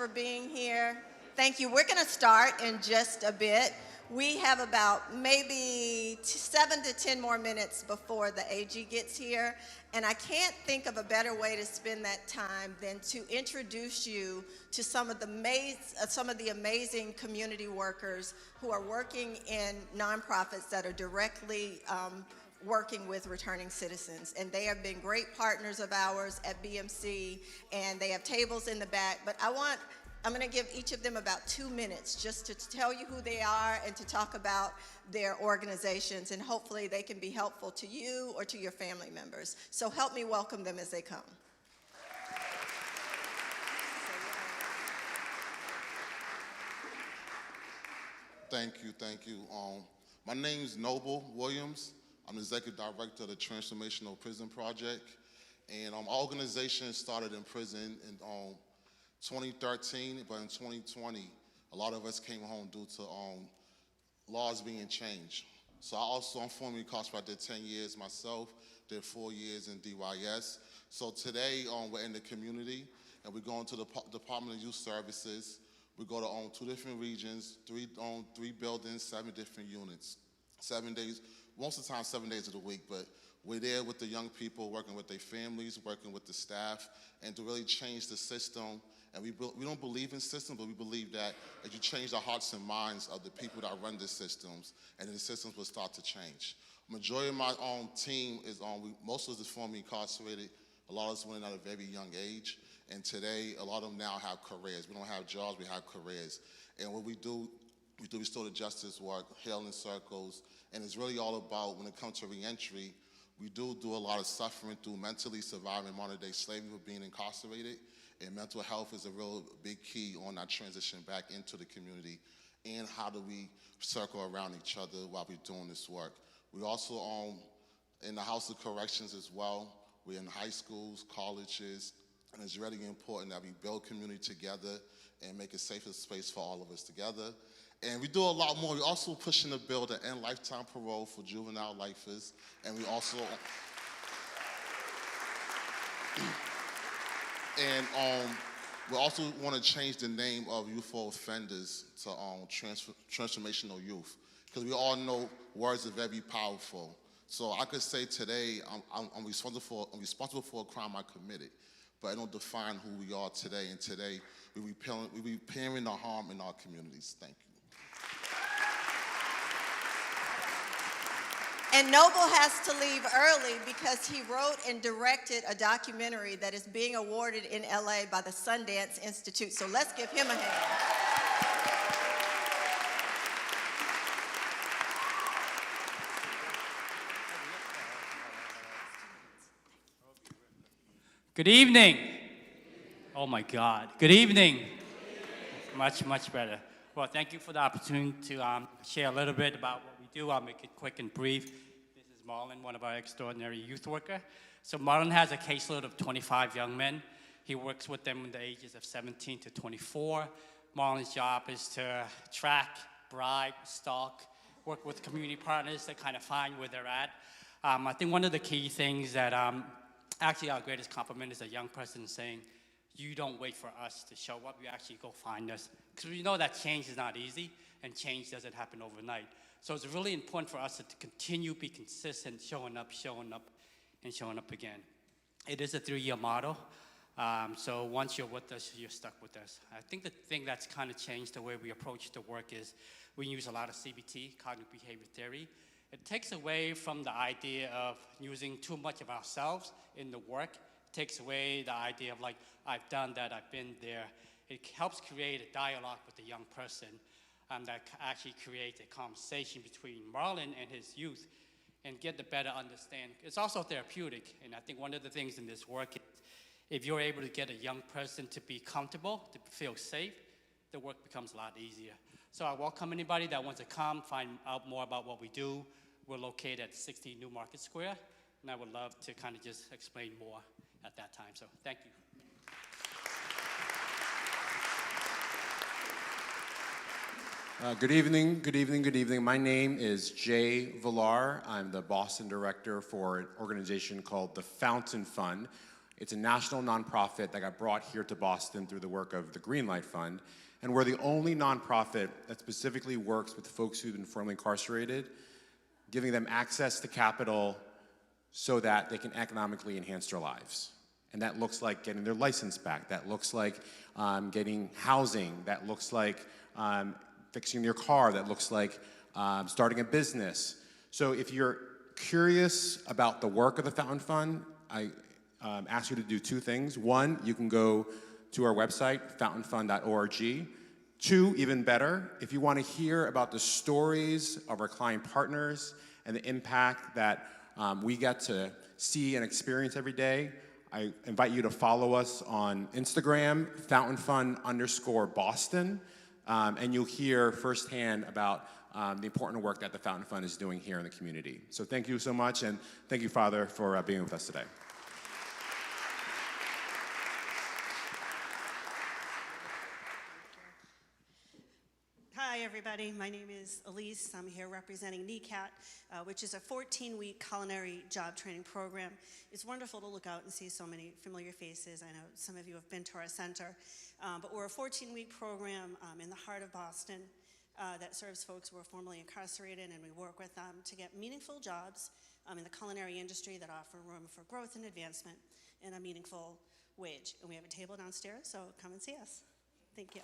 for being here. Thank you. We're going to start in just a bit. We have about maybe 7 to 10 more minutes before the AG gets here, and I can't think of a better way to spend that time than to introduce you to some of the amazing community workers who are working in nonprofits that are directly working with returning citizens. And they have been great partners of ours at BMC, and they have tables in the back. But I'm going to give each of them about 2 minutes just to tell you who they are and to talk about their organizations, and hopefully they can be helpful to you or to your family members. So help me welcome them as they come. Thank you. My name is Noble Williams. I'm the Executive Director of the Transformational Prison Project. And our organization started in prison in 2013, but in 2020, a lot of us came home due to laws being changed. So I'm formerly incarcerated, did 10 years myself, did 4 years in DYS. So today we're in the community, and we're going to the Department of Youth Services. We go to 2 different regions, 3 buildings, 7 different units, 7 days, most of the time 7 days of the week, but we're there with the young people, working with their families, working with the staff, and to really change the system. And we don't believe in systems, but we believe that if you change the hearts and minds of the people that run the systems, and then the systems will start to change. Majority of my team is most of us is formerly incarcerated. A lot of us went at a very young age, and today a lot of them now have careers. We don't have jobs, we have careers. And what we do restore the justice work, healing circles, and it's really all about, when it comes to reentry, we do a lot of suffering through mentally surviving modern-day slavery with being incarcerated, and mental health is a real big key on our transition back into the community, and how do we circle around each other while we're doing this work. We also in the House of Corrections as well. We're in high schools, colleges, and it's really important that we build community together and make a safer space for all of us together. And we do a lot more. We're also pushing the bill to end lifetime parole for juvenile lifers, and we also we also want to change the name of youthful offenders to transformational youth, because we all know words are very powerful. So I could say today I'm responsible for a crime I committed, but I don't define who we are today. And today we repairing the harm in our communities. Thank you. And Noble has to leave early because he wrote and directed a documentary that is being awarded in LA by the Sundance Institute. So let's give him a hand. Good evening. Oh my God. Good evening. Much better. Well, thank you for the opportunity to share a little bit about what we do. I'll make it quick and brief. This is Marlon, one of our extraordinary youth workers. So Marlon has a caseload of 25 young men. He works with them in the ages of 17 to 24. Marlon's job is to track, bribe, stalk, work with community partners to kind of find where they're at. I think one of the key things that actually our greatest compliment is a young person saying, you don't wait for us to show up, you actually go find us. Because we know that change is not easy, and change doesn't happen overnight. So it's really important for us to continue, be consistent, showing up, and showing up again. It is a 3-year model, so once you're with us, you're stuck with us. I think the thing that's kind of changed the way we approach the work is we use a lot of CBT, cognitive behavior theory. It takes away from the idea of using too much of ourselves in the work. It takes away the idea of like, I've done that, I've been there. It helps create a dialogue with the young person that actually creates a conversation between Marlon and his youth and get to better understand. It's also therapeutic, and I think one of the things in this work is if you're able to get a young person to be comfortable, to feel safe, the work becomes a lot easier. So I welcome anybody that wants to come, find out more about what we do. We're located at 60 New Market Square, and I would love to kind of just explain more at that time. So thank you. Good evening. My name is Jay Villar. I'm the Boston director for an organization called the Fountain Fund. It's a national nonprofit that got brought here to Boston through the work of the Greenlight Fund, and we're the only nonprofit that specifically works with folks who've been formerly incarcerated, giving them access to capital so that they can economically enhance their lives. And that looks like getting their license back. That looks like getting housing. That looks like fixing your car. That looks like starting a business. So if you're curious about the work of the Fountain Fund, I ask you to do two things. One, you can go to our website, fountainfund.org. Two, even better, if you want to hear about the stories of our client partners and the impact that we get to see and experience every day, I invite you to follow us on Instagram, fountainfund_Boston, and you'll hear firsthand about the important work that the Fountain Fund is doing here in the community. So thank you so much, and thank you, Father, for being with us today. Hi, everybody. My name is Elise. I'm here representing NECAT, which is a 14-week culinary job training program. It's wonderful to look out and see so many familiar faces. I know some of you have been to our center, but we're a 14-week program in the heart of Boston that serves folks who are formerly incarcerated, and we work with them to get meaningful jobs in the culinary industry that offer room for growth and advancement and a meaningful wage. And we have a table downstairs, so come and see us. Thank you.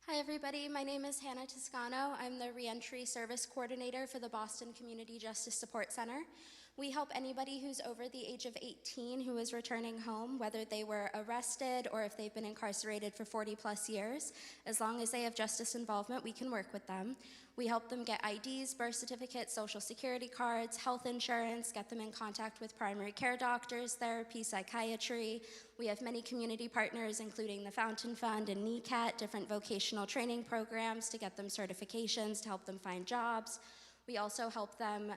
Hi everybody, my name is Hannah Toscano. I'm the Reentry Service Coordinator for the Boston Community Justice Support Center. We help anybody who's over the age of 18 who is returning home, whether they were arrested or if they've been incarcerated for 40 plus years. As long as they have justice involvement, we can work with them. We help them get IDs, birth certificates, social security cards, health insurance, get them in contact with primary care doctors, therapy, psychiatry. We have many community partners, including the Fountain Fund and NECAT, different vocational training programs to get them certifications, to help them find jobs. We also help them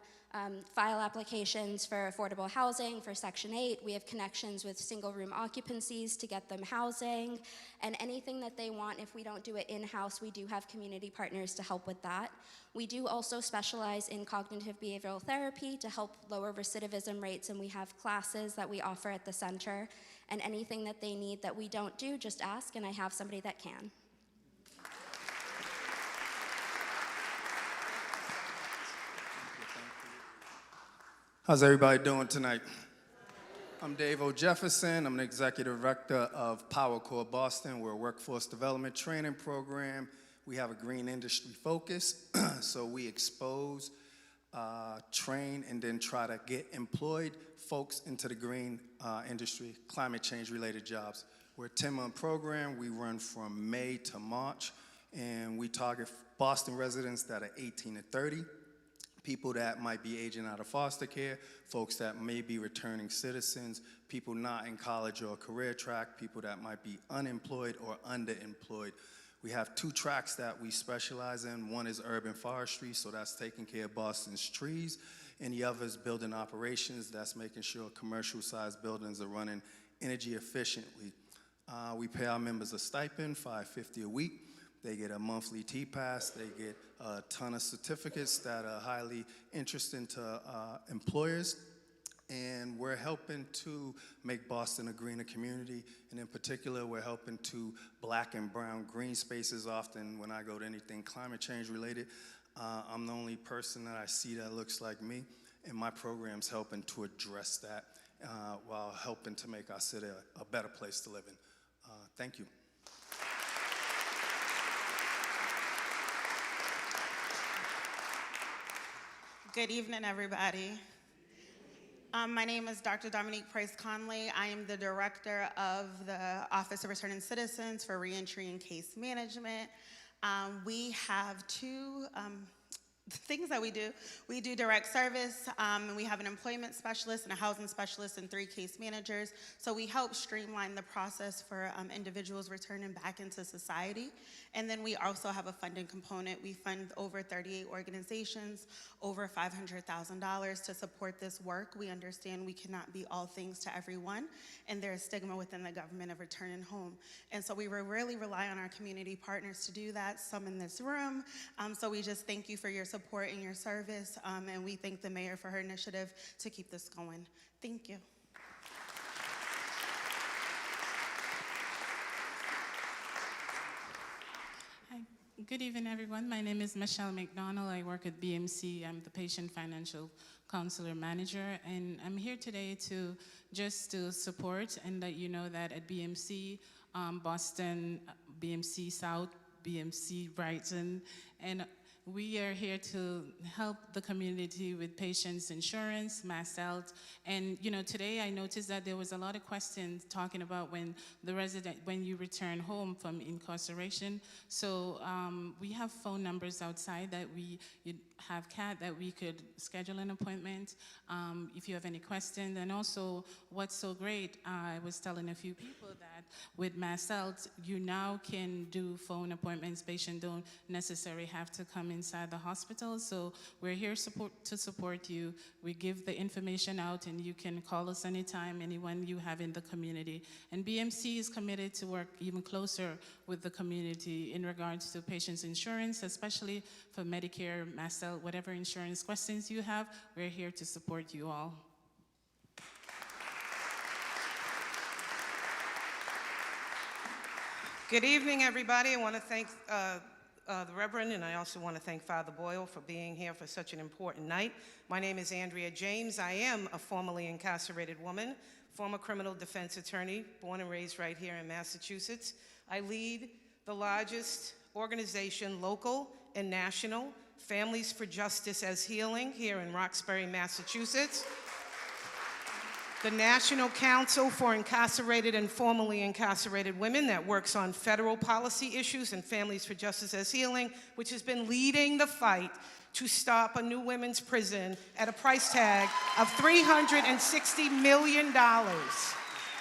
file applications for affordable housing, for Section 8. We have connections with single-room occupancies to get them housing, and anything that they want. If we don't do it in-house, we do have community partners to help with that. We do also specialize in cognitive behavioral therapy to help lower recidivism rates, and we have classes that we offer at the center. And anything that they need that we don't do, just ask, and I have somebody that can. How's everybody doing tonight? I'm Dave O. Jefferson. I'm the Executive Director of Power Corps Boston. We're a workforce development training program. We have a green industry focus, so we expose, train, and then try to get employed folks into the green industry, climate change related jobs. We're a 10-month program. We run from May to March, and we target Boston residents that are 18 to 30. People that might be aging out of foster care, folks that may be returning citizens, people not in college or career track, people that might be unemployed or underemployed. We have two tracks that we specialize in. One is urban forestry, so that's taking care of Boston's trees, and the other is building operations, that's making sure commercial-sized buildings are running energy efficiently. We pay our members a stipend, $5.50 a week. They get a monthly T-Pass. They get a ton of certificates that are highly interesting to employers. And we're helping to make Boston a greener community. And in particular, we're helping to black and brown green spaces. Often when I go to anything climate change related, I'm the only person that I see that looks like me. And my program's helping to address that while helping to make our city a better place to live in. Thank you. Good evening, everybody. My name is Dr. Dominique Price Conley. I am the director of the Office of Returning Citizens for Reentry and Case Management. We have two things that we do direct service, and we have an employment specialist and a housing specialist and 3 case managers. So we help streamline the process for individuals returning back into society. And then we also have a funding component. We fund over 38 organizations, over $500,000 to support this work. We understand we cannot be all things to everyone, and there's stigma within the government of returning home. And so we really rely on our community partners to do that, some in this room. So we just thank you for your support and your service, and we thank the mayor for her initiative to keep this going. Thank you. Hi. Good evening, everyone. My name is Michelle McDonald. I work at BMC. I'm the Patient Financial Counselor Manager, and I'm here today to support and let you know that at BMC, Boston, BMC South, BMC Brighton, and we are here to help the community with patients insurance, mass health, and today I noticed that there was a lot of questions talking about when you return home from incarceration. So we have phone numbers outside that you have Kat that we could schedule an appointment if you have any questions. And also, what's so great, I was telling a few people that with mass health, you now can do phone appointments. Patients don't necessarily have to come inside the hospital. So we're here to support you. We give the information out, and you can call us anytime, anyone you have in the community. And BMC is committed to work even closer with the community in regards to patients' insurance, especially for Medicare, mass health, whatever insurance questions you have, we're here to support you all. Good evening, everybody. I want to thank the Reverend, and I also want to thank Father Boyle for being here for such an important night. My name is Andrea James. I am a formerly incarcerated woman, former criminal defense attorney, born and raised right here in Massachusetts. I lead the largest organization, local and national, Families for Justice as Healing, here in Roxbury, Massachusetts. The National Council for Incarcerated and Formerly Incarcerated Women that works on federal policy issues, and Families for Justice as Healing, which has been leading the fight to stop a new women's prison at a price tag of $360 million.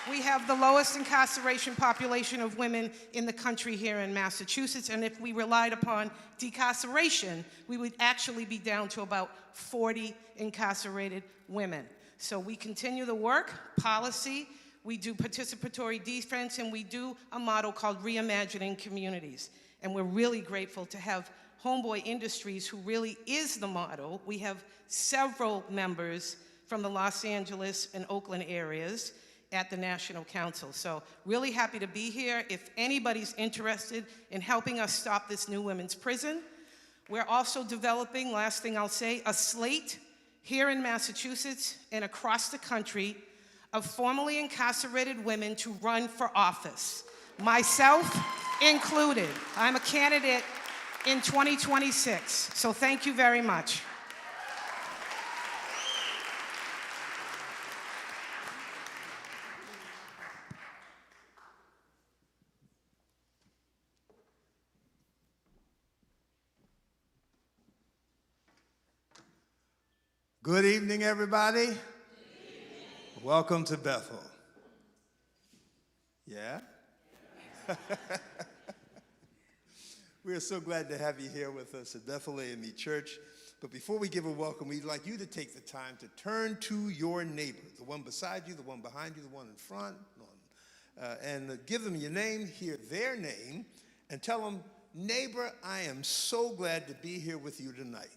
We have the lowest incarceration population of women in the country here in Massachusetts, and if we relied upon decarceration, we would actually be down to about 40 incarcerated women. So we continue the work, policy, we do participatory defense, and we do a model called Reimagining Communities. And we're really grateful to have Homeboy Industries, who really is the model. We have several members from the Los Angeles and Oakland areas at the National Council. So really happy to be here. If anybody's interested in helping us stop this new women's prison, we're also developing, last thing I'll say, a slate here in Massachusetts and across the country of formerly incarcerated women to run for office, myself included. I'm a candidate in 2026, so thank you very much. Good evening, everybody. Good evening. Welcome to Bethel. Yeah? We are so glad to have you here with us at Bethel AME Church. But before we give a welcome, we'd like you to take the time to turn to your neighbor, the one beside you, the one behind you, the one in front, and give them your name, hear their name, and tell them, neighbor, I am so glad to be here with you tonight.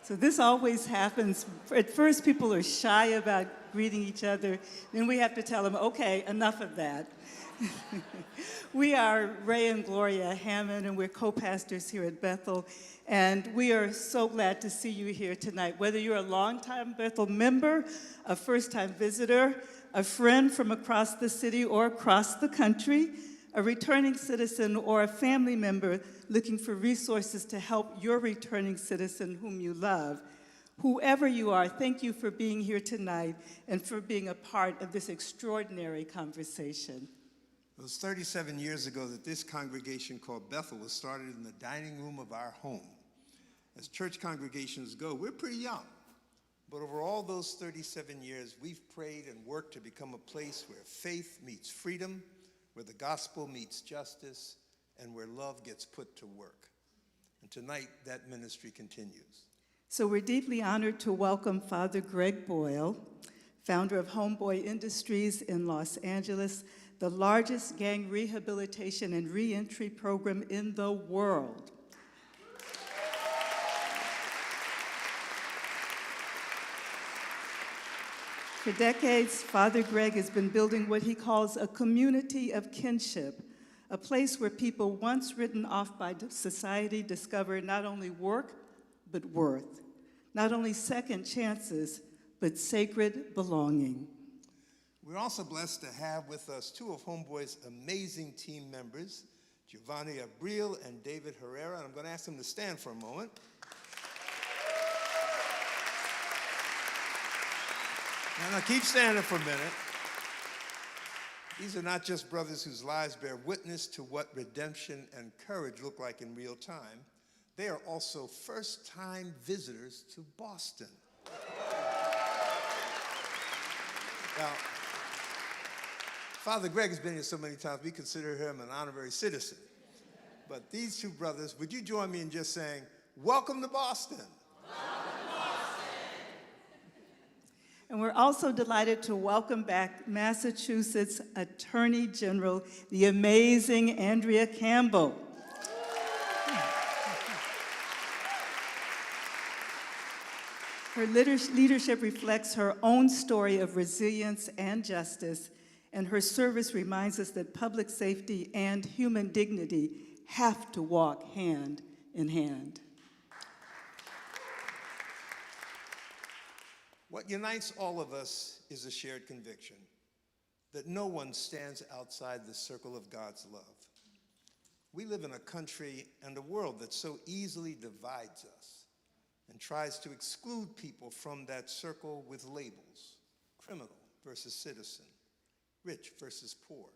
So this always happens. At first, people are shy about greeting each other, then we have to tell them, okay, enough of that. We are Ray and Gloria Hammond, and we're co-pastors here at Bethel, and we are so glad to see you here tonight. Whether you're a longtime Bethel member, a first-time visitor, a friend from across the city or across the country, a returning citizen, or a family member looking for resources to help your returning citizen whom you love. Whoever you are, thank you for being here tonight and for being a part of this extraordinary conversation. It was 37 years ago that this congregation called Bethel was started in the dining room of our home. As church congregations go, we're pretty young. But over all those 37 years, we've prayed and worked to become a place where faith meets freedom, where the gospel meets justice, and where love gets put to work. And tonight, that ministry continues. So we're deeply honored to welcome Father Greg Boyle, founder of Homeboy Industries in Los Angeles, the largest gang rehabilitation and reentry program in the world. For decades, Father Greg has been building what he calls a community of kinship, a place where people once written off by society discover not only work, but worth. Not only second chances, but sacred belonging. We're also blessed to have with us two of Homeboy's amazing team members, Giovanni Abril and David Herrera. And I'm going to ask them to stand for a moment. Now, keep standing for a minute. These are not just brothers whose lives bear witness to what redemption and courage look like in real time. They are also first-time visitors to Boston. Now, Father Greg has been here so many times, we consider him an honorary citizen. But these two brothers, would you join me in just saying, welcome to Boston? And we're also delighted to welcome back Massachusetts Attorney General, the amazing Andrea Campbell. Her leadership reflects her own story of resilience and justice, and her service reminds us that public safety and human dignity have to walk hand in hand. What unites all of us is a shared conviction that no one stands outside the circle of God's love. We live in a country and a world that so easily divides us and tries to exclude people from that circle with labels: criminal versus citizen, rich versus poor,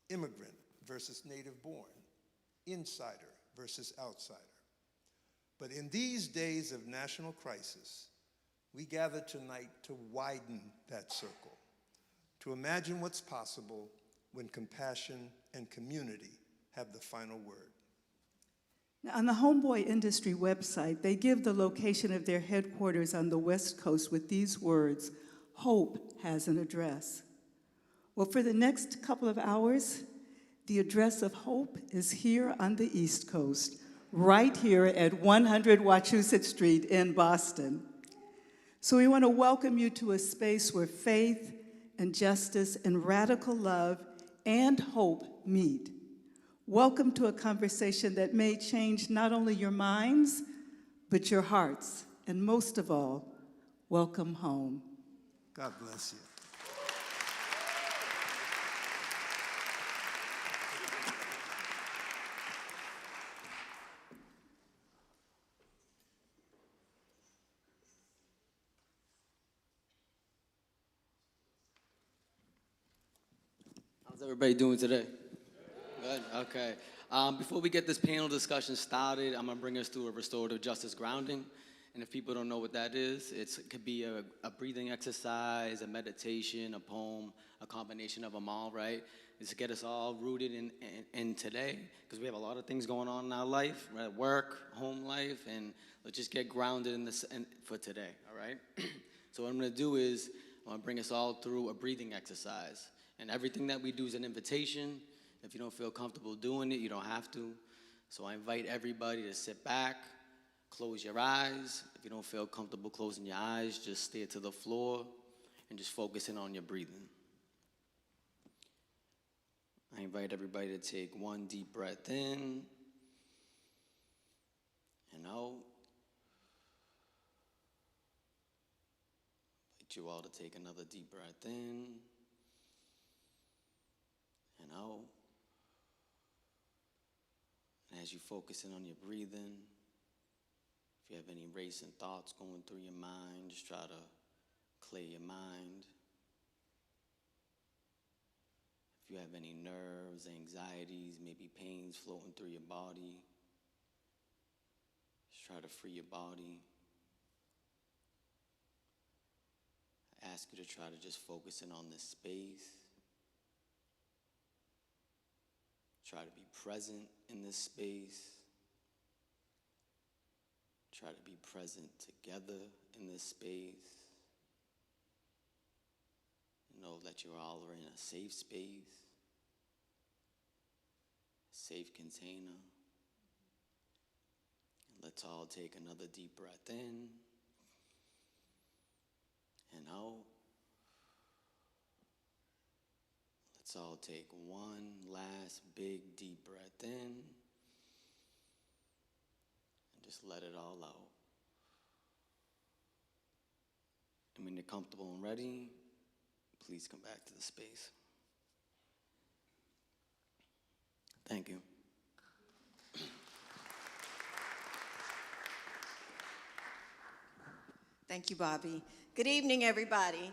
immigrant versus native born, insider versus outsider. But in these days of national crisis, we gather tonight to widen that circle, to imagine what's possible when compassion and community have the final word. Now, on the Homeboy Industry website, they give the location of their headquarters on the West Coast with these words: hope has an address. Well, for the next couple of hours, the address of hope is here on the East Coast, right here at 100 Wachusett Street in Boston. So we want to welcome you to a space where faith and justice and radical love and hope meet. Welcome to a conversation that may change not only your minds, but your hearts. And most of all, welcome home. God bless you. How's everybody doing today? Good, okay. Before we get this panel discussion started, I'm gonna bring us through a restorative justice grounding. And if people don't know what that is, it could be a breathing exercise, a meditation, a poem, a combination of them all, right? It's to get us all rooted in today, because we have a lot of things going on in our life, right? Work, home life, and let's just get grounded in this for today, all right? So what I'm gonna do is, I'm gonna bring us all through a breathing exercise. And everything that we do is an invitation. If you don't feel comfortable doing it, you don't have to. So I invite everybody to sit back, close your eyes. If you don't feel comfortable closing your eyes, just stare to the floor and just focusing on your breathing. I invite everybody to take one deep breath in and out. I invite you all to take another deep breath in and out. And as you focus in on your breathing, if you have any racing thoughts going through your mind, just try to clear your mind. If you have any nerves, anxieties, maybe pains floating through your body, just try to free your body. I ask you to try to just focus in on this space. Try to be present in this space. Try to be present together in this space. Know that you're all in a safe space, a safe container. And let's all take another deep breath in and out. Let's all take one last big deep breath in and just let it all out. And when you're comfortable and ready, please come back to the space. Thank you. Thank you, Bobby. Good evening, everybody.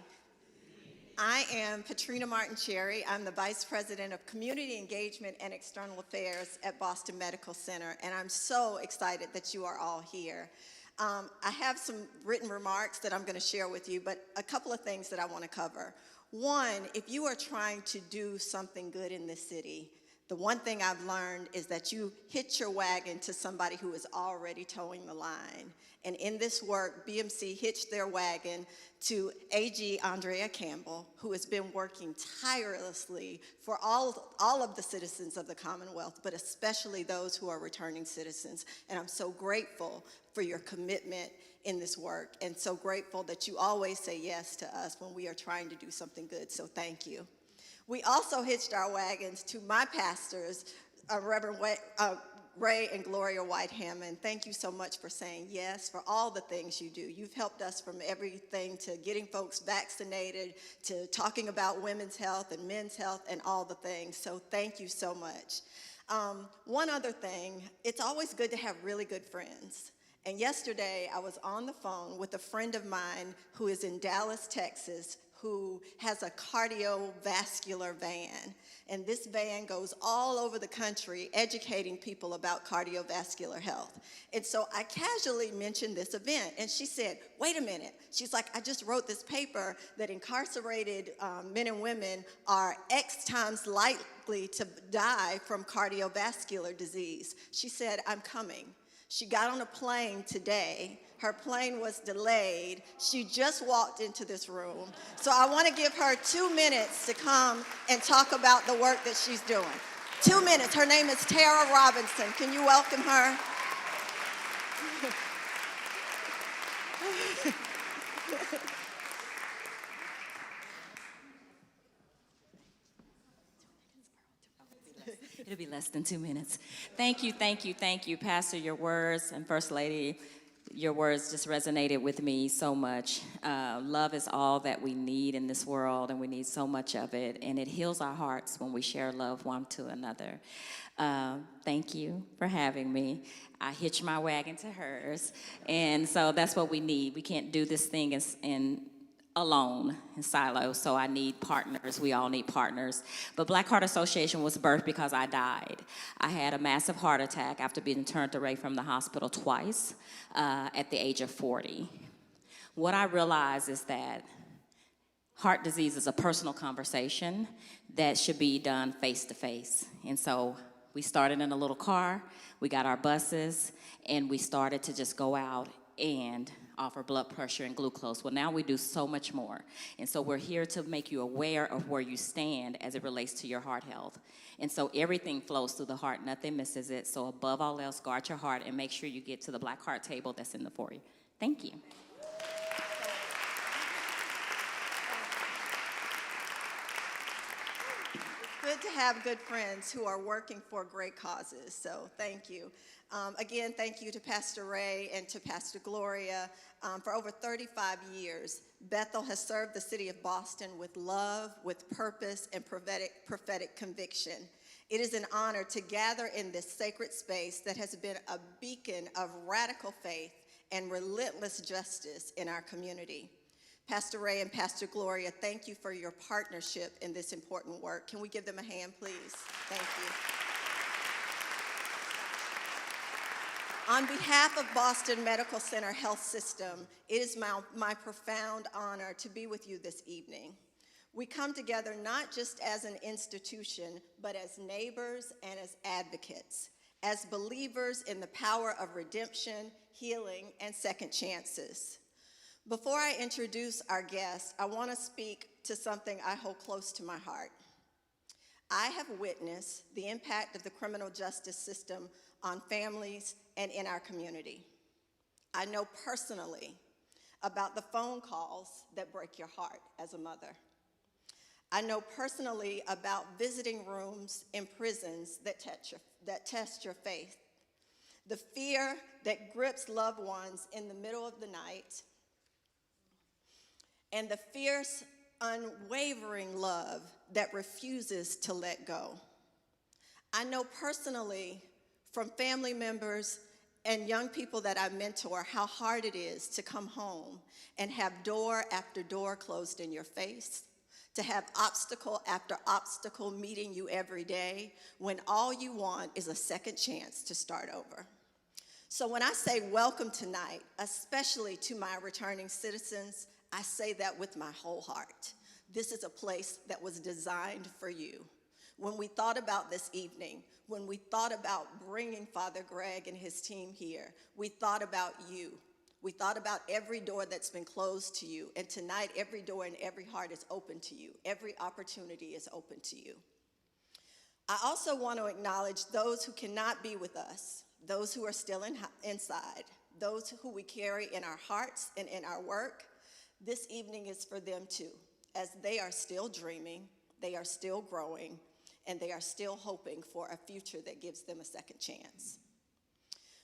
I am Patrina Martin-Cherry. I'm the Vice President of Community Engagement and External Affairs at Boston Medical Center, and I'm so excited that you are all here. I have some written remarks that I'm going to share with you, but a couple of things that I want to cover. One, if you are trying to do something good in this city, the one thing I've learned is that you hitch your wagon to somebody who is already towing the line. And in this work, BMC hitched their wagon to AG Andrea Campbell, who has been working tirelessly for all of the citizens of the Commonwealth, but especially those who are returning citizens. And I'm so grateful for your commitment in this work, and so grateful that you always say yes to us when we are trying to do something good, so thank you. We also hitched our wagons to my pastors, Reverend Ray and Gloria White Hammond. Thank you so much for saying yes, for all the things you do. You've helped us from everything to getting folks vaccinated, to talking about women's health and men's health and all the things, so thank you so much. One other thing, it's always good to have really good friends. And yesterday, I was on the phone with a friend of mine who is in Dallas, Texas, who has a cardiovascular van. And this van goes all over the country educating people about cardiovascular health. And so I casually mentioned this event, and she said, wait a minute. She's like, I just wrote this paper that incarcerated men and women are X times likely to die from cardiovascular disease. She said, I'm coming. She got on a plane today. Her plane was delayed. She just walked into this room. So I want to give her 2 minutes to come and talk about the work that she's doing. 2 minutes. Her name is Tara Robinson. Can you welcome her? It'll be less than 2 minutes. Thank you, Pastor. Your words, and First Lady, your words just resonated with me so much. Love is all that we need in this world, and we need so much of it, and it heals our hearts when we share love one to another. Thank you for having me. I hitched my wagon to hers, and so that's what we need. We can't do this thing alone in silos, so I need partners. We all need partners. But Black Heart Association was birthed because I died. I had a massive heart attack after being turned away from the hospital twice at the age of 40. What I realized is that heart disease is a personal conversation that should be done face to face. And so we started in a little car, we got our buses, and we started to just go out and offer blood pressure and glucose. Well, now we do so much more. And so we're here to make you aware of where you stand as it relates to your heart health. And so everything flows through the heart, nothing misses it. So above all else, guard your heart and make sure you get to the Black Heart table that's in the foyer. Thank you. Good to have good friends who are working for great causes, so thank you. Again, thank you to Pastor Ray and to Pastor Gloria. For over 35 years, Bethel has served the city of Boston with love, with purpose, and prophetic conviction. It is an honor to gather in this sacred space that has been a beacon of radical faith and relentless justice in our community. Pastor Ray and Pastor Gloria, thank you for your partnership in this important work. Can we give them a hand, please? Thank you. On behalf of Boston Medical Center Health System, it is my profound honor to be with you this evening. We come together not just as an institution, but as neighbors and as advocates, as believers in the power of redemption, healing, and second chances. Before I introduce our guest, I want to speak to something I hold close to my heart. I have witnessed the impact of the criminal justice system on families and in our community. I know personally about the phone calls that break your heart as a mother. I know personally about visiting rooms in prisons that test your faith, the fear that grips loved ones in the middle of the night, and the fierce, unwavering love that refuses to let go. I know personally from family members and young people that I mentor how hard it is to come home and have door after door closed in your face, to have obstacle after obstacle meeting you every day when all you want is a second chance to start over. So when I say welcome tonight, especially to my returning citizens, I say that with my whole heart. This is a place that was designed for you. When we thought about this evening, when we thought about bringing Father Greg and his team here, we thought about you. We thought about every door that's been closed to you, and tonight every door and every heart is open to you. Every opportunity is open to you. I also want to acknowledge those who cannot be with us, those who are still inside, those who we carry in our hearts and in our work. This evening is for them too, as they are still dreaming, they are still growing, and they are still hoping for a future that gives them a second chance.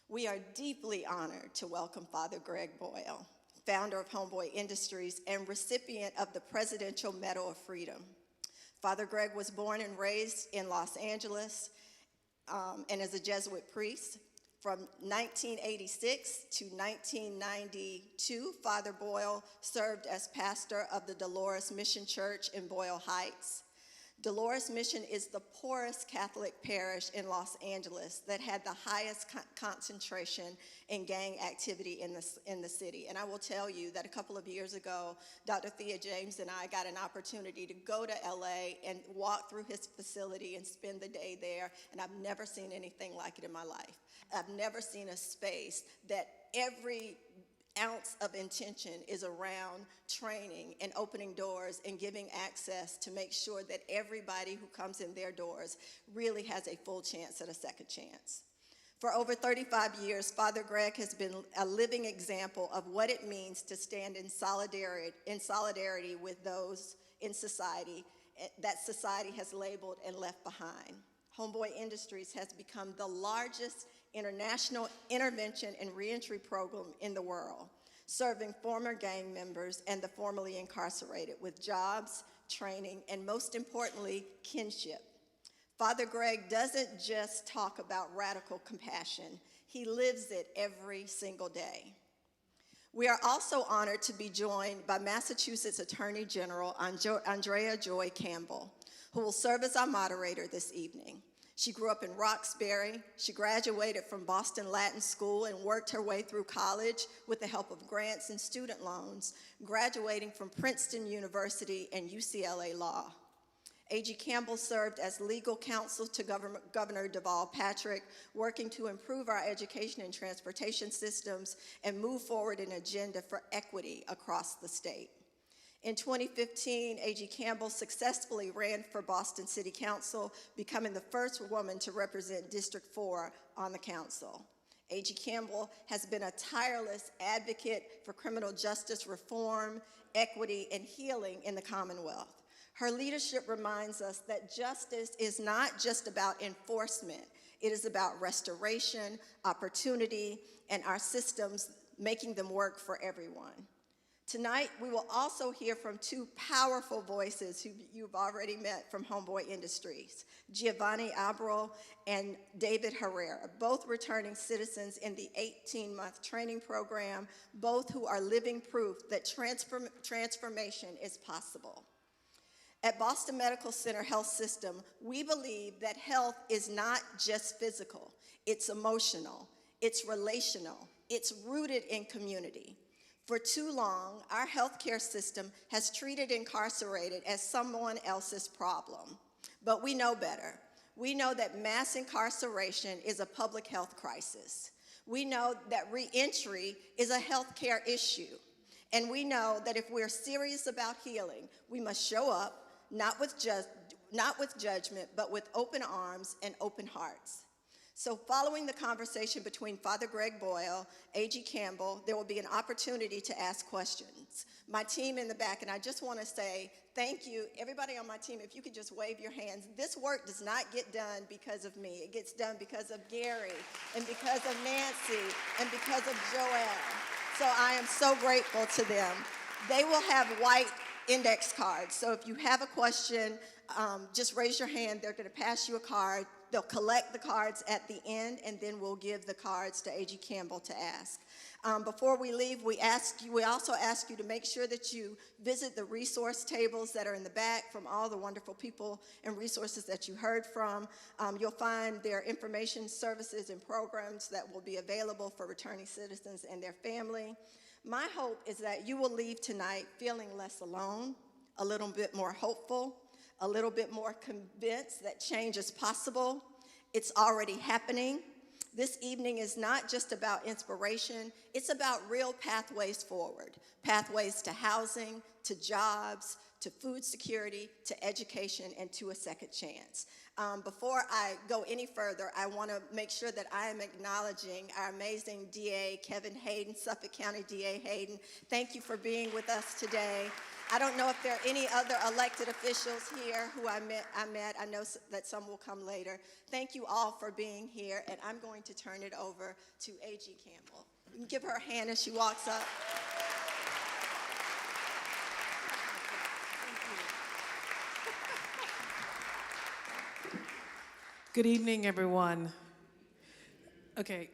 We are deeply honored to welcome Father Greg Boyle, founder of Homeboy Industries and recipient of the Presidential Medal of Freedom. Father Greg was born and raised in Los Angeles and is a Jesuit priest. From 1986 to 1992, Father Boyle served as pastor of the Dolores Mission Church in Boyle Heights. Dolores Mission is the poorest Catholic parish in Los Angeles that had the highest concentration in gang activity in the city. And I will tell you that a couple of years ago, Dr. Thea James and I got an opportunity to go to LA and walk through his facility and spend the day there, and I've never seen anything like it in my life. I've never seen a space that every ounce of intention is around training and opening doors and giving access to make sure that everybody who comes in their doors really has a full chance at a second chance. For over 35 years, Father Greg has been a living example of what it means to stand in solidarity with those in society that society has labeled and left behind. Homeboy Industries has become the largest international intervention and reentry program in the world, serving former gang members and the formerly incarcerated with jobs, training, and most importantly, kinship. Father Greg doesn't just talk about radical compassion, he lives it every single day. We are also honored to be joined by Massachusetts Attorney General Andrea Joy Campbell, who will serve as our moderator this evening. She grew up in Roxbury. She graduated from Boston Latin School and worked her way through college with the help of grants and student loans, graduating from Princeton University and UCLA Law. A.G. Campbell served as legal counsel to Governor Deval Patrick, working to improve our education and transportation systems and move forward an agenda for equity across the state. In 2015, A.G. Campbell successfully ran for Boston City Council, becoming the first woman to represent District 4 on the council. A.G. Campbell has been a tireless advocate for criminal justice reform, equity, and healing in the Commonwealth. Her leadership reminds us that justice is not just about enforcement. It is about restoration, opportunity, and our systems making them work for everyone. Tonight, we will also hear from two powerful voices who you've already met from Homeboy Industries, Giovanni Abreu and David Herrera, both returning citizens in the 18-month training program, both who are living proof that transformation is possible. At Boston Medical Center Health System, we believe that health is not just physical, it's emotional, it's relational, it's rooted in community. For too long, our healthcare system has treated incarcerated as someone else's problem. But we know better. We know that mass incarceration is a public health crisis. We know that reentry is a healthcare issue. And we know that if we're serious about healing, we must show up, not with judgment, but with open arms and open hearts. So following the conversation between Father Greg Boyle, A.G. Campbell, there will be an opportunity to ask questions. My team in the back, and I just want to say thank you, everybody on my team, if you could just wave your hands. This work does not get done because of me. It gets done because of Gary, and because of Nancy, and because of Joelle. So I am so grateful to them. They will have white index cards. So if you have a question, just raise your hand. They're going to pass you a card. They'll collect the cards at the end, and then we'll give the cards to A.G. Campbell to ask. Before we leave, we also ask you to make sure that you visit the resource tables that are in the back from all the wonderful people and resources that you heard from. You'll find their information, services, and programs that will be available for returning citizens and their family. My hope is that you will leave tonight feeling less alone, a little bit more hopeful, a little bit more convinced that change is possible. It's already happening. This evening is not just about inspiration, it's about real pathways forward. Pathways to housing, to jobs, to food security, to education, and to a second chance. Before I go any further, I want to make sure that I am acknowledging our amazing DA, Kevin Hayden, Suffolk County DA Hayden. Thank you for being with us today. I don't know if there are any other elected officials here who I met. I know that some will come later. Thank you all for being here, and I'm going to turn it over to A.G. Campbell. You can give her a hand as she walks up. Good evening, everyone. Okay,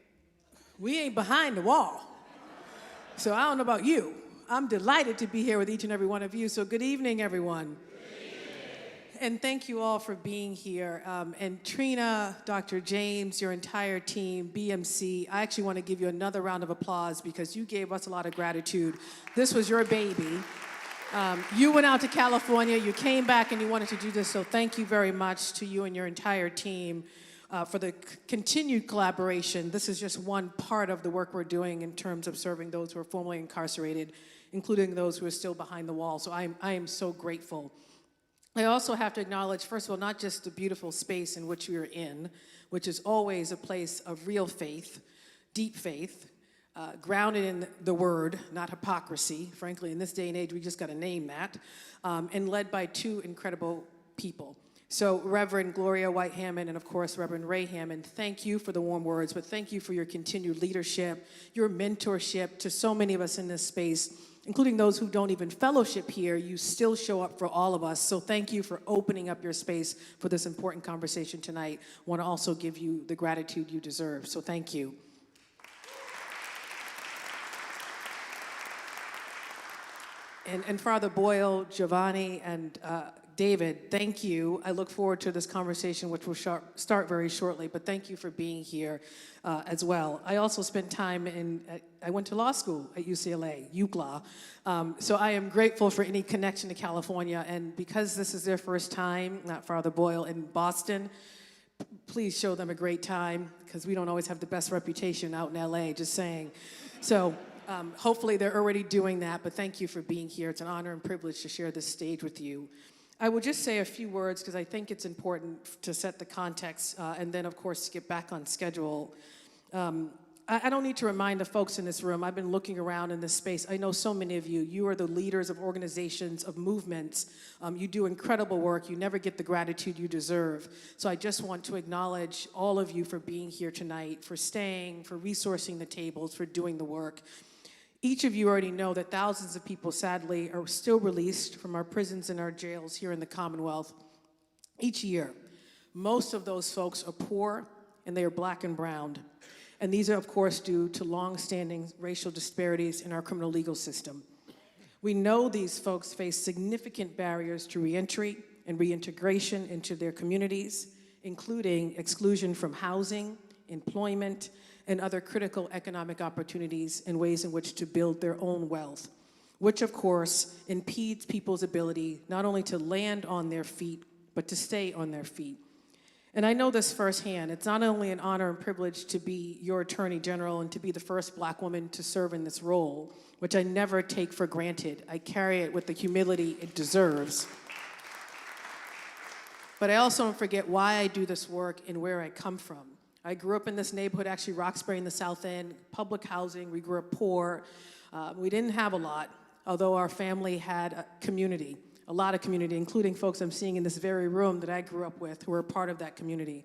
we ain't behind the wall, so I don't know about you. I'm delighted to be here with each and every one of you, so good evening, everyone. Good evening. And thank you all for being here. And Trina, Dr. James, your entire team, BMC, I actually want to give you another round of applause because you gave us a lot of gratitude. This was your baby. You went out to California, you came back and you wanted to do this, so thank you very much to you and your entire team for the continued collaboration. This is just one part of the work we're doing in terms of serving those who are formerly incarcerated, including those who are still behind the wall, so I am so grateful. I also have to acknowledge, first of all, not just the beautiful space in which we are in, which is always a place of real faith, deep faith, grounded in the word, not hypocrisy. Frankly, in this day and age, we just got to name that, and led by two incredible people. So Reverend Gloria White Hammond and, of course, Reverend Ray Hammond, thank you for the warm words, but thank you for your continued leadership, your mentorship to so many of us in this space, including those who don't even fellowship here. You still show up for all of us, so thank you for opening up your space for this important conversation tonight. I want to also give you the gratitude you deserve, so thank you. And Father Boyle, Giovanni, and David, thank you. I look forward to this conversation, which will start very shortly, but thank you for being here as well. I also spent time I went to law school at UCLA, UCLA, so I am grateful for any connection to California, and because this is their first time, not Father Boyle, in Boston, please show them a great time, because we don't always have the best reputation out in LA, just saying. So. Hopefully they're already doing that, but thank you for being here. It's an honor and privilege to share this stage with you. I will just say a few words because I think it's important to set the context and then, of course, get back on schedule. I don't need to remind the folks in this room, I've been looking around in this space. I know so many of you. You are the leaders of organizations, of movements. You do incredible work. You never get the gratitude you deserve. So I just want to acknowledge all of you for being here tonight, for staying, for resourcing the tables, for doing the work. Each of you already know that thousands of people, sadly, are still released from our prisons and our jails here in the Commonwealth each year. Most of those folks are poor, and they are black and brown. And these are, of course, due to long-standing racial disparities in our criminal legal system. We know these folks face significant barriers to reentry and reintegration into their communities, including exclusion from housing, employment, and other critical economic opportunities and ways in which to build their own wealth, which, of course, impedes people's ability not only to land on their feet, but to stay on their feet. And I know this firsthand. It's not only an honor and privilege to be your Attorney General and to be the first Black woman to serve in this role, which I never take for granted. I carry it with the humility it deserves. But I also don't forget why I do this work and where I come from. I grew up in this neighborhood, actually Roxbury in the South End, public housing. We grew up poor. We didn't have a lot, although our family had a community. A lot of community, including folks I'm seeing in this very room that I grew up with who were a part of that community.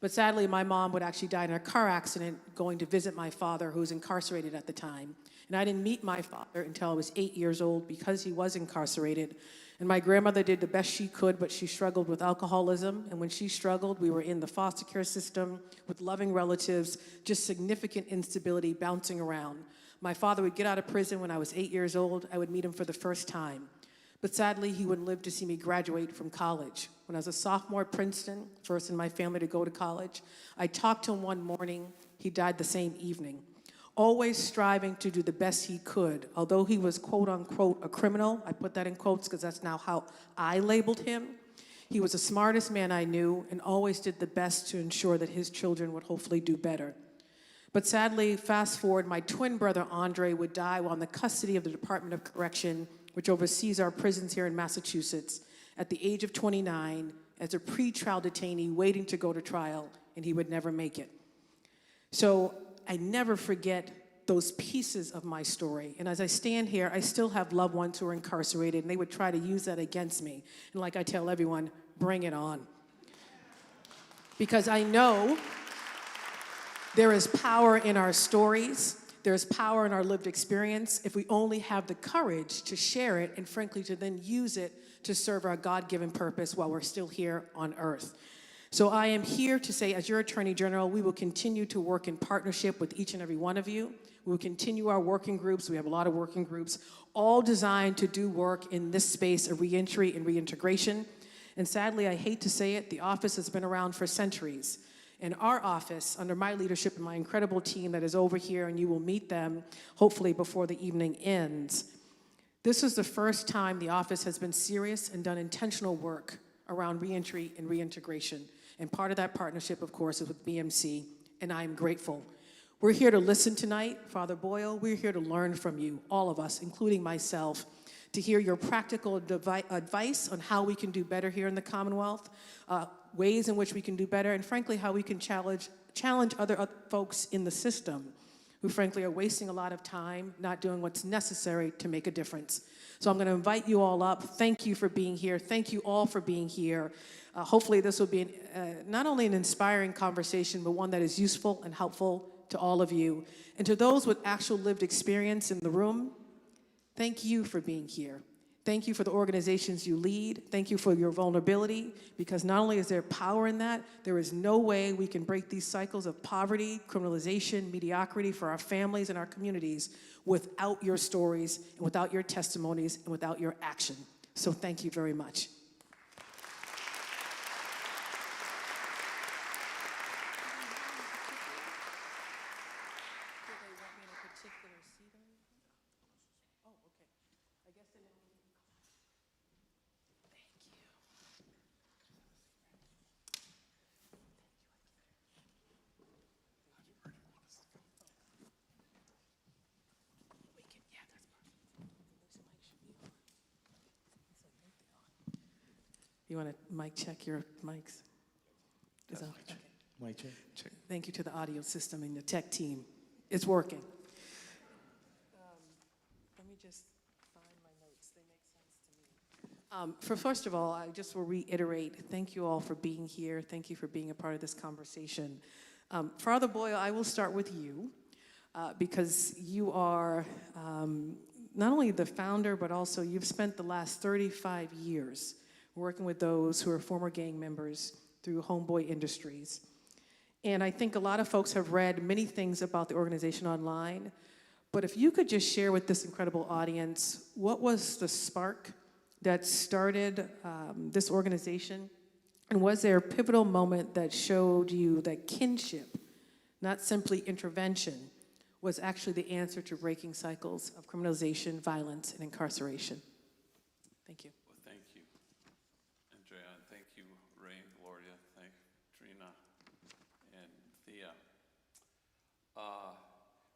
But sadly, my mom would actually die in a car accident going to visit my father, who was incarcerated at the time. And I didn't meet my father until I was 8 years old because he was incarcerated. And my grandmother did the best she could, but she struggled with alcoholism. And when she struggled, we were in the foster care system with loving relatives, just significant instability bouncing around. My father would get out of prison when I was 8 years old. I would meet him for the first time. But sadly, he wouldn't live to see me graduate from college. When I was a sophomore at Princeton, first in my family to go to college, I talked to him one morning. He died the same evening. Always striving to do the best he could. Although he was, quote unquote, a criminal, I put that in quotes because that's now how I labeled him. He was the smartest man I knew and always did the best to ensure that his children would hopefully do better. But sadly, fast forward, my twin brother, Andre, would die while in the custody of the Department of Correction, which oversees our prisons here in Massachusetts, at the age of 29 as a pretrial detainee waiting to go to trial, and he would never make it. So I never forget those pieces of my story. And as I stand here, I still have loved ones who are incarcerated, and they would try to use that against me. And like I tell everyone, bring it on. Because I know there is power in our stories. There's power in our lived experience if we only have the courage to share it and, frankly, to then use it to serve our God-given purpose while we're still here on earth. So I am here to say, as your Attorney General, we will continue to work in partnership with each and every one of you. We will continue our working groups. We have a lot of working groups, all designed to do work in this space of reentry and reintegration. And sadly, I hate to say it, the office has been around for centuries. In our office, under my leadership and my incredible team that is over here, and you will meet them hopefully before the evening ends, this is the first time the office has been serious and done intentional work around reentry and reintegration. And part of that partnership, of course, is with BMC, and I am grateful. We're here to listen tonight, Father Boyle. We're here to learn from you, all of us, including myself, to hear your practical advice on how we can do better here in the Commonwealth, ways in which we can do better, and frankly, how we can challenge other folks in the system who frankly are wasting a lot of time, not doing what's necessary to make a difference. So I'm gonna invite you all up. Thank you for being here. Thank you all for being here. Hopefully this will be not only an inspiring conversation, but one that is useful and helpful to all of you. And to those with actual lived experience in the room, thank you for being here. Thank you for the organizations you lead. Thank you for your vulnerability, because not only is there power in that, there is no way we can break these cycles of poverty, criminalization, mediocrity for our families and our communities without your stories and without your testimonies and without your action. So thank you very much. You want to mic check your mics? Is that okay? Mic check. Thank you to the audio system and the tech team. It's working. Let me just find my notes. They make sense to me. First of all, I just will reiterate, thank you all for being here. Thank you for being a part of this conversation. Father Boyle, I will start with you because you are not only the founder, but also you've spent the last 35 years working with those who are former gang members through Homeboy Industries. And I think a lot of folks have read many things about the organization online, but if you could just share with this incredible audience, what was the spark that started this organization? And was there a pivotal moment that showed you that kinship, not simply intervention, was actually the answer to breaking cycles of criminalization, violence, and incarceration? Thank you. Well, thank you, Andrea, and thank you, Ray and Gloria. Thank Trina and Thea.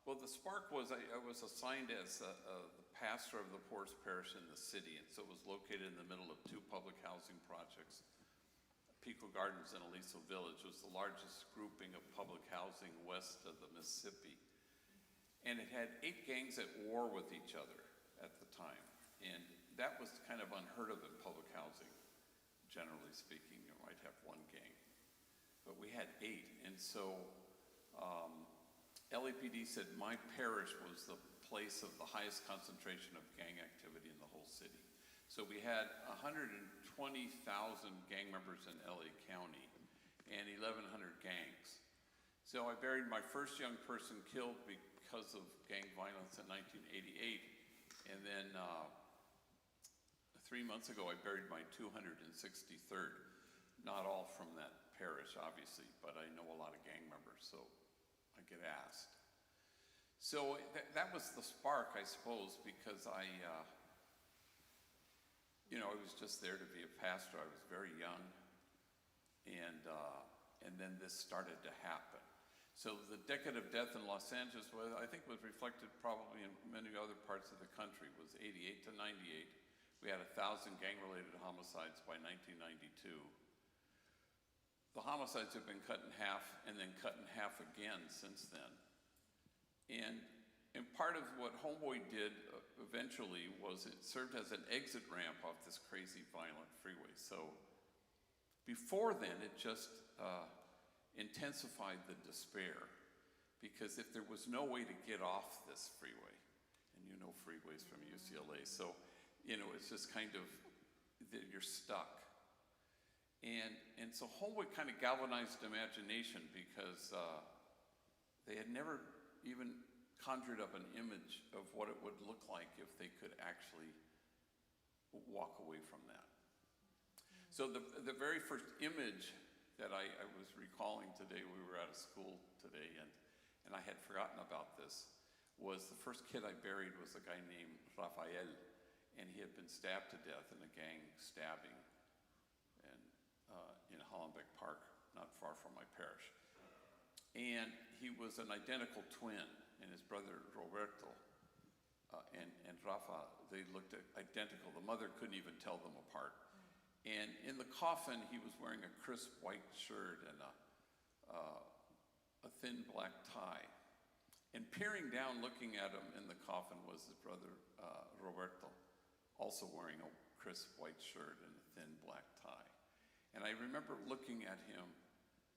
Well, the spark was I was assigned as the pastor of the poorest parish in the city, and so it was located in the middle of two public housing projects. Pico Gardens and Aliso Village was the largest grouping of public housing west of the Mississippi. And it had 8 gangs at war with each other at the time. And that was kind of unheard of in public housing, generally speaking. You might have 1 gang. But we had 8. And so LAPD said my parish was the place of the highest concentration of gang activity in the whole city. So we had 120,000 gang members in LA County and 1,100 gangs. So I buried my first young person killed because of gang violence in 1988. And then 3 months ago, I buried my 263rd. Not all from that parish, obviously, but I know a lot of gang members, so I get asked. So that was the spark, I suppose, because I was just there to be a pastor. I was very young, and then this started to happen. So the decade of death in Los Angeles, I think was reflected probably in many other parts of the country, was 88 to 98. We had 1,000 gang-related homicides by 1992. The homicides have been cut in half and then cut in half again since then. And part of what Homeboy did eventually was it served as an exit ramp off this crazy violent freeway. So before then, it just intensified the despair, because if there was no way to get off this freeway, and you know freeways from UCLA, so it's just kind of that you're stuck. And so Homeboy kind of galvanized imagination, because they had never even conjured up an image of what it would look like if they could actually walk away from that. So the very first image that I was recalling today, we were at a school today, and I had forgotten about this, was the first kid I buried was a guy named Rafael, and he had been stabbed to death in a gang stabbing in Hollenbeck Park, not far from my parish. And he was an identical twin, and his brother Roberto and Rafa, they looked identical. The mother couldn't even tell them apart. And in the coffin, he was wearing a crisp white shirt and a thin black tie. And peering down, looking at him in the coffin, was his brother Roberto, also wearing a crisp white shirt and a thin black tie. And I remember looking at him,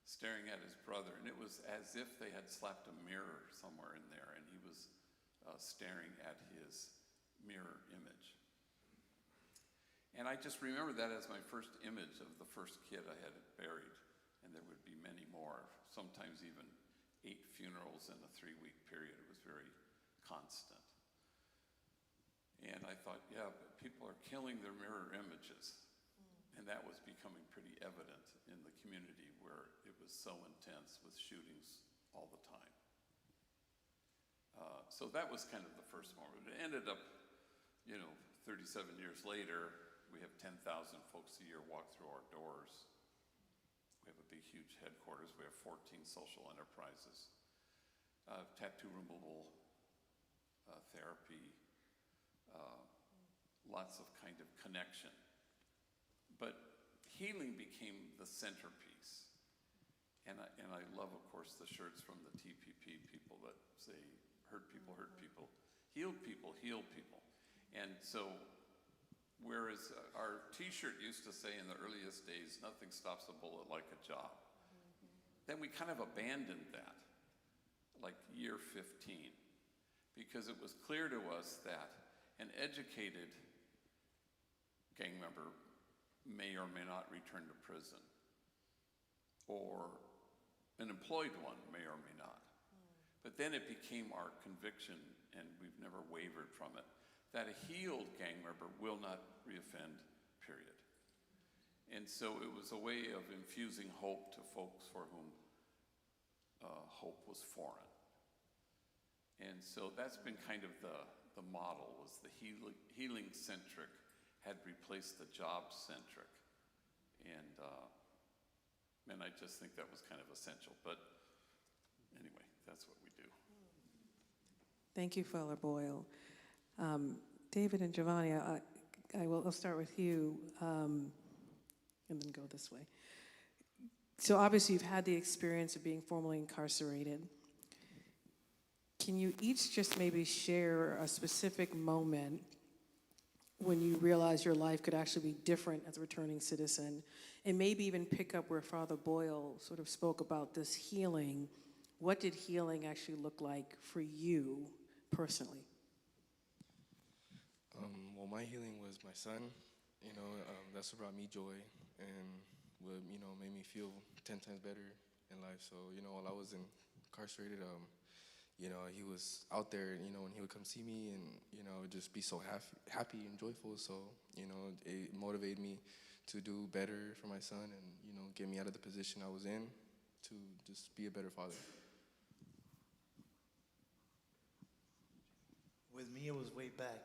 staring at his brother, and it was as if they had slapped a mirror somewhere in there, and he was staring at his mirror image. And I just remember that as my first image of the first kid I had buried, and there would be many more, sometimes even 8 funerals in a 3-week period. It was very constant. And I thought, yeah, but people are killing their mirror images. And that was becoming pretty evident in the community where it was so intense with shootings all the time. So that was kind of the first moment. It ended up, 37 years later, we have 10,000 folks a year walk through our doors. We have a big, huge headquarters. We have 14 social enterprises, tattoo removal, therapy, lots of kind of connection. But healing became the centerpiece. And I love, of course, the shirts from the TPP people that say, hurt people, healed people, heal people. And so, whereas our t-shirt used to say in the earliest days, nothing stops a bullet like a job. Then we kind of abandoned that, like year 15, because it was clear to us that an educated gang member may or may not return to prison, or an employed one may or may not. But then it became our conviction, and we've never wavered from it, that a healed gang member will not reoffend, period. And so it was a way of infusing hope to folks for whom hope was foreign. And so that's been kind of the model, was the healing-centric had replaced the job-centric. And I just think that was kind of essential. But anyway, that's what we do. Thank you, Father Boyle. David and Giovanni, I'll start with you, and then go this way. So obviously you've had the experience of being formerly incarcerated. Can you each just maybe share a specific moment when you realized your life could actually be different as a returning citizen, and maybe even pick up where Father Boyle sort of spoke about this healing? What did healing actually look like for you personally? Well, my healing was my son. That's what brought me joy and what, made me feel 10 times better in life. So, while I was incarcerated, he was out there, and he would come see me and, just be so happy and joyful. So, it motivated me to do better for my son and, get me out of the position I was in to just be a better father. With me, it was way back.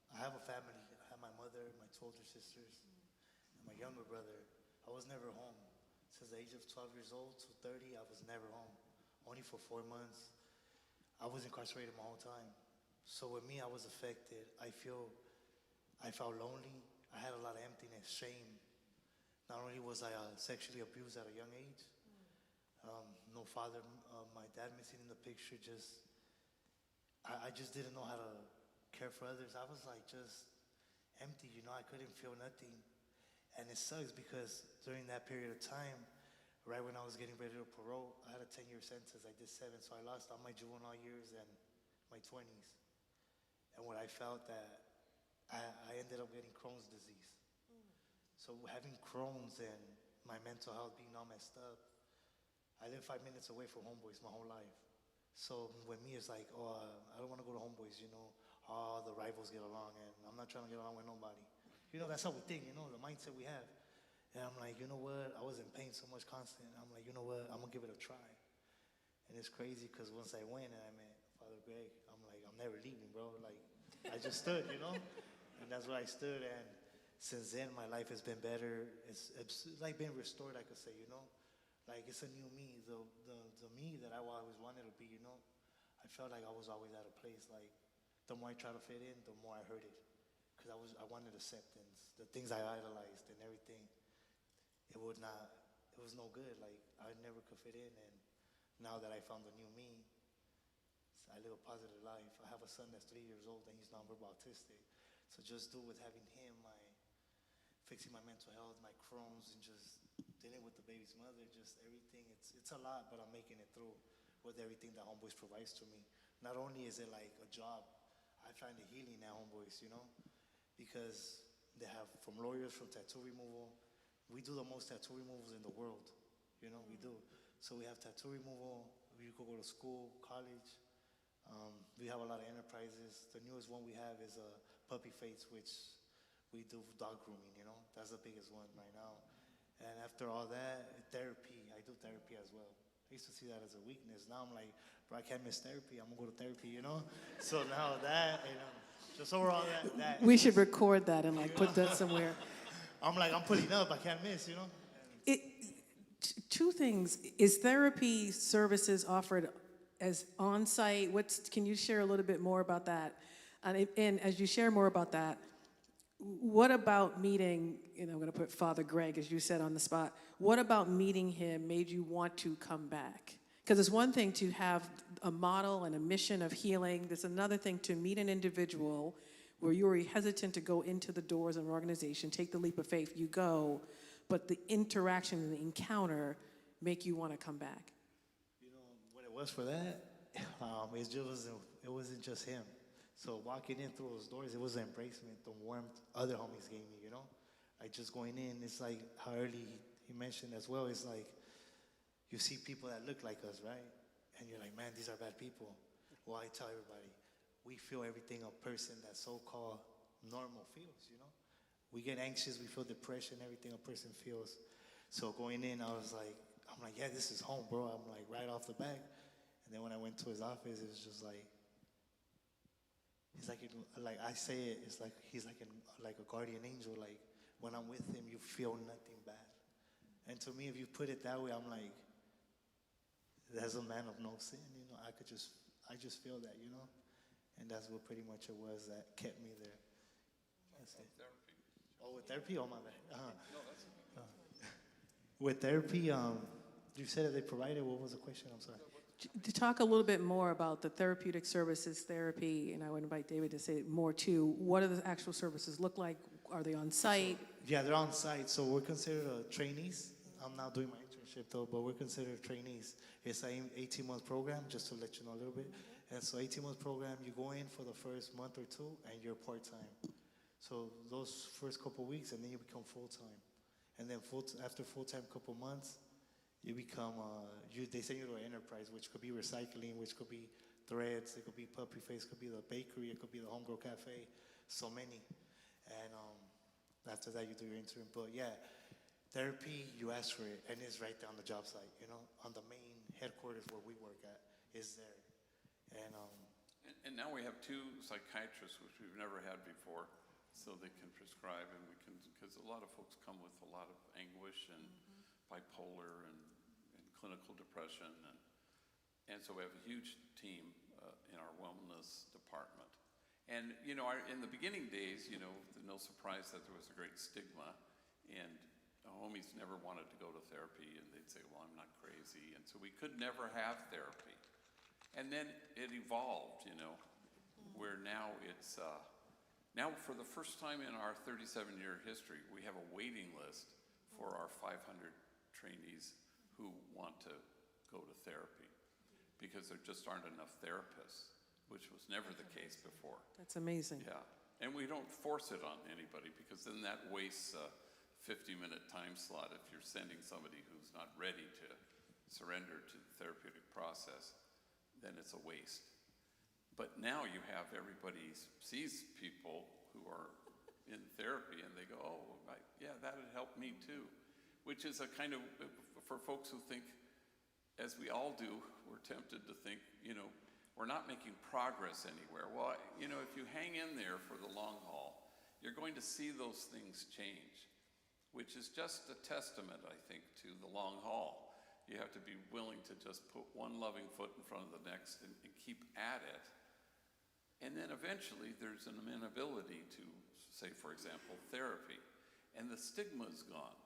I have a family. I have my mother, my two older sisters, and my younger brother. I was never home. Since the age of 12 years old to 30, I was never home. Only for 4 months. I was incarcerated my whole time. So with me, I was affected. I felt lonely. I had a lot of emptiness, shame. Not only was I sexually abused at a young age, no father, my dad missing in the picture, I just didn't know how to care for others. I was like just empty, I couldn't feel nothing. And it sucks because during that period of time, right when I was getting ready to parole, I had a 10-year sentence. I did 7, so I lost all my juvenile years and my 20s. And what I felt that I ended up getting Crohn's disease. So having Crohn's and my mental health being all messed up, I lived 5 minutes away from Homeboys my whole life. So with me, it's like, I don't want to go to Homeboys, the rivals get along, and I'm not trying to get along with nobody. That's how we think, the mindset we have. And I'm like, you know what? I was in pain so much constant. I'm like, you know what? I'm going to give it a try. And it's crazy because once I went and I met Father Greg, I'm like, I'm never leaving, bro. Like, I just stood, And that's where I stood. And since then, my life has been better. It's like being restored, I could say, Like, it's a new me, the me that I always wanted to be, I felt like I was always at a place, like, the more I try to fit in, the more I hurt it. Because I wanted acceptance. The things I idolized and everything, it was no good. Like, I never could fit in. And now that I found the new me, I live a positive life. I have a son that's 3 years old and he's nonverbal autistic. So just with having him, fixing my mental health, my Crohn's, and just dealing with the baby's mother, just everything. It's a lot, but I'm making it through with everything that Homeboys provides to me. Not only is it like a job, I find it healing at Homeboys, because they have from lawyers, from tattoo removal. We do the most tattoo removals in the world, we do. So we have tattoo removal, we could go to school, college. We have a lot of enterprises. The newest one we have is Puppy Fates, which we do dog grooming, That's the biggest one right now. And after all that, therapy, I do therapy as well. I used to see that as a weakness. Now I'm like, bro, I can't miss therapy. I'm going to go to therapy, So now that, just overall that. We should record that and put that somewhere. I'm like, I'm putting up. I can't miss, Two things. Is therapy services offered as on-site? Can you share a little bit more about that? And as you share more about that, What about meeting, I'm going to put Father Greg, as you said, on the spot. What about meeting him made you want to come back? Because it's one thing to have a model and a mission of healing. There's another thing to meet an individual where you were hesitant to go into the doors of an organization, take the leap of faith, you go, but the interaction and the encounter make you want to come back. You know what it was for that? It wasn't just him. So walking in through those doors, it was the embracement, the warmth other homies gave me, Like just going in, it's like how early he mentioned as well, it's like you see people that look like us, right? And you're like, man, these are bad people. Well, I tell everybody, we feel everything a person that so-called normal feels, We get anxious, we feel depression, everything a person feels. So going in, I'm like, yeah, this is home, bro. I'm like right off the bat. And then when I went to his office, it was just like, he's like I say it, it's like he's like a guardian angel. Like when I'm with him, you feel nothing bad. And to me, if you put it that way, I'm like, as a man of no sin, I just feel that, And that's what pretty much it was that kept me there. That's it. Therapy. Oh, with therapy? Oh, my bad. No, that's okay. With therapy, you said that they provided. What was the question? I'm sorry. To talk a little bit more about the therapeutic services, therapy, and I would invite David to say more too. What do the actual services look like? Are they on site? Yeah, they're on site. So we're considered trainees. I'm not doing my internship though, but we're considered trainees. It's an 18-month program, just to let you know a little bit. And so 18-month program, you go in for the first month or two, and you're part-time. So those first couple weeks, and then you become full-time. And then after full-time couple months, you become, they send you to an enterprise, which could be recycling, which could be threads, it could be puppy face, it could be the bakery, it could be the homegrown cafe, so many. And after that, you do your intern. But yeah, therapy, you ask for it, and it's right there on the job site, on the main headquarters where we work at, is there. And now we have 2 psychiatrists, which we've never had before, so they can prescribe, and because a lot of folks come with a lot of anguish and bipolar and clinical depression, and so we have a huge team in our wellness department. And in the beginning days, no surprise that there was a great stigma, and homies never wanted to go to therapy, and they'd say, well, I'm not crazy, and so we could never have therapy. And then it evolved, where now it's, now for the first time in our 37-year history, we have a waiting list for our 500 trainees who want to go to therapy, because there just aren't enough therapists, which was never the case before. That's amazing. Yeah, and we don't force it on anybody, because then that wastes a 50-minute time slot if you're sending somebody who's not ready to surrender to the therapeutic process. Then it's a waste. But now you have everybody sees people who are in therapy, and they go, oh, yeah, that would help me too. Which is a kind of, for folks who think, as we all do, we're tempted to think, we're not making progress anywhere. Well, if you hang in there for the long haul, you're going to see those things change, which is just a testament, I think, to the long haul. You have to be willing to just put one loving foot in front of the next and keep at it. And then eventually there's an inability to, say, for example, therapy. And the stigma is gone.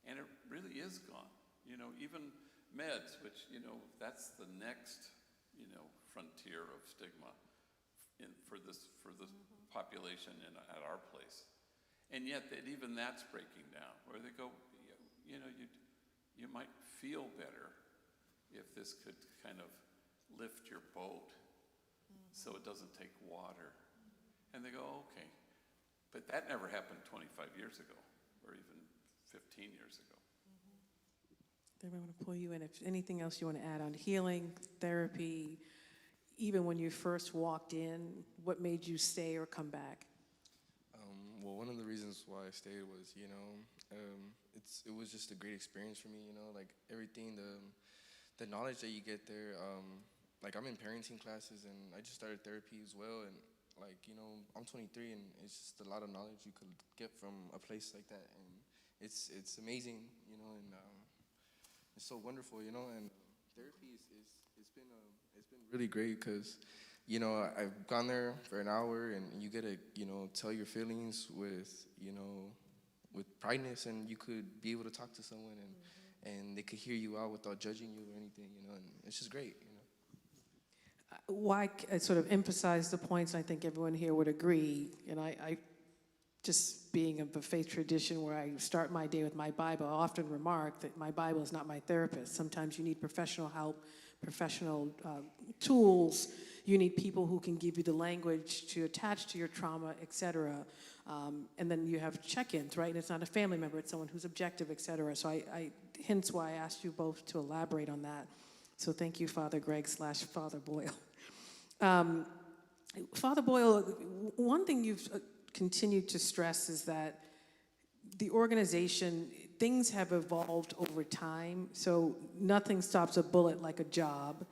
And it really is gone. Even meds, which, that's the next, frontier of stigma for the population at our place. And yet even that's breaking down, where they go, you might feel better if this could kind of lift your boat so it doesn't take water. And they go, okay. But that never happened 25 years ago, or even 15 years ago. Then we want to pull you in. If anything else you want to add on healing, therapy, even when you first walked in, what made you stay or come back? Well, one of the reasons why I stayed was, it was just a great experience for me, like everything, the knowledge that you get there. Like I'm in parenting classes, and I just started therapy as well, and I'm 23, and it's just a lot of knowledge you could get from a place like that, and it's amazing, and it's so wonderful, and therapy it's been really great, because you know, I've gone there for an hour, and you get to, you know, tell your feelings with, you know, with brightness, and you could be able to talk to someone, and they could hear you out without judging you or anything, you know, and it's just great, you know. Why I sort of emphasize the points, I think everyone here would agree, and I just being of a faith tradition where I start my day with my Bible, I often remark that my Bible is not my therapist. Sometimes you need professional help, professional tools. You need people who can give you the language to attach to your trauma, et cetera. And then you have check-ins, right? And it's not a family member, it's someone who's objective, et cetera. So hence why I asked you both to elaborate on that. So thank you, Father Greg / Father Boyle. Father Boyle, one thing you've continued to stress is that the organization, things have evolved over time, so nothing stops a bullet like a job.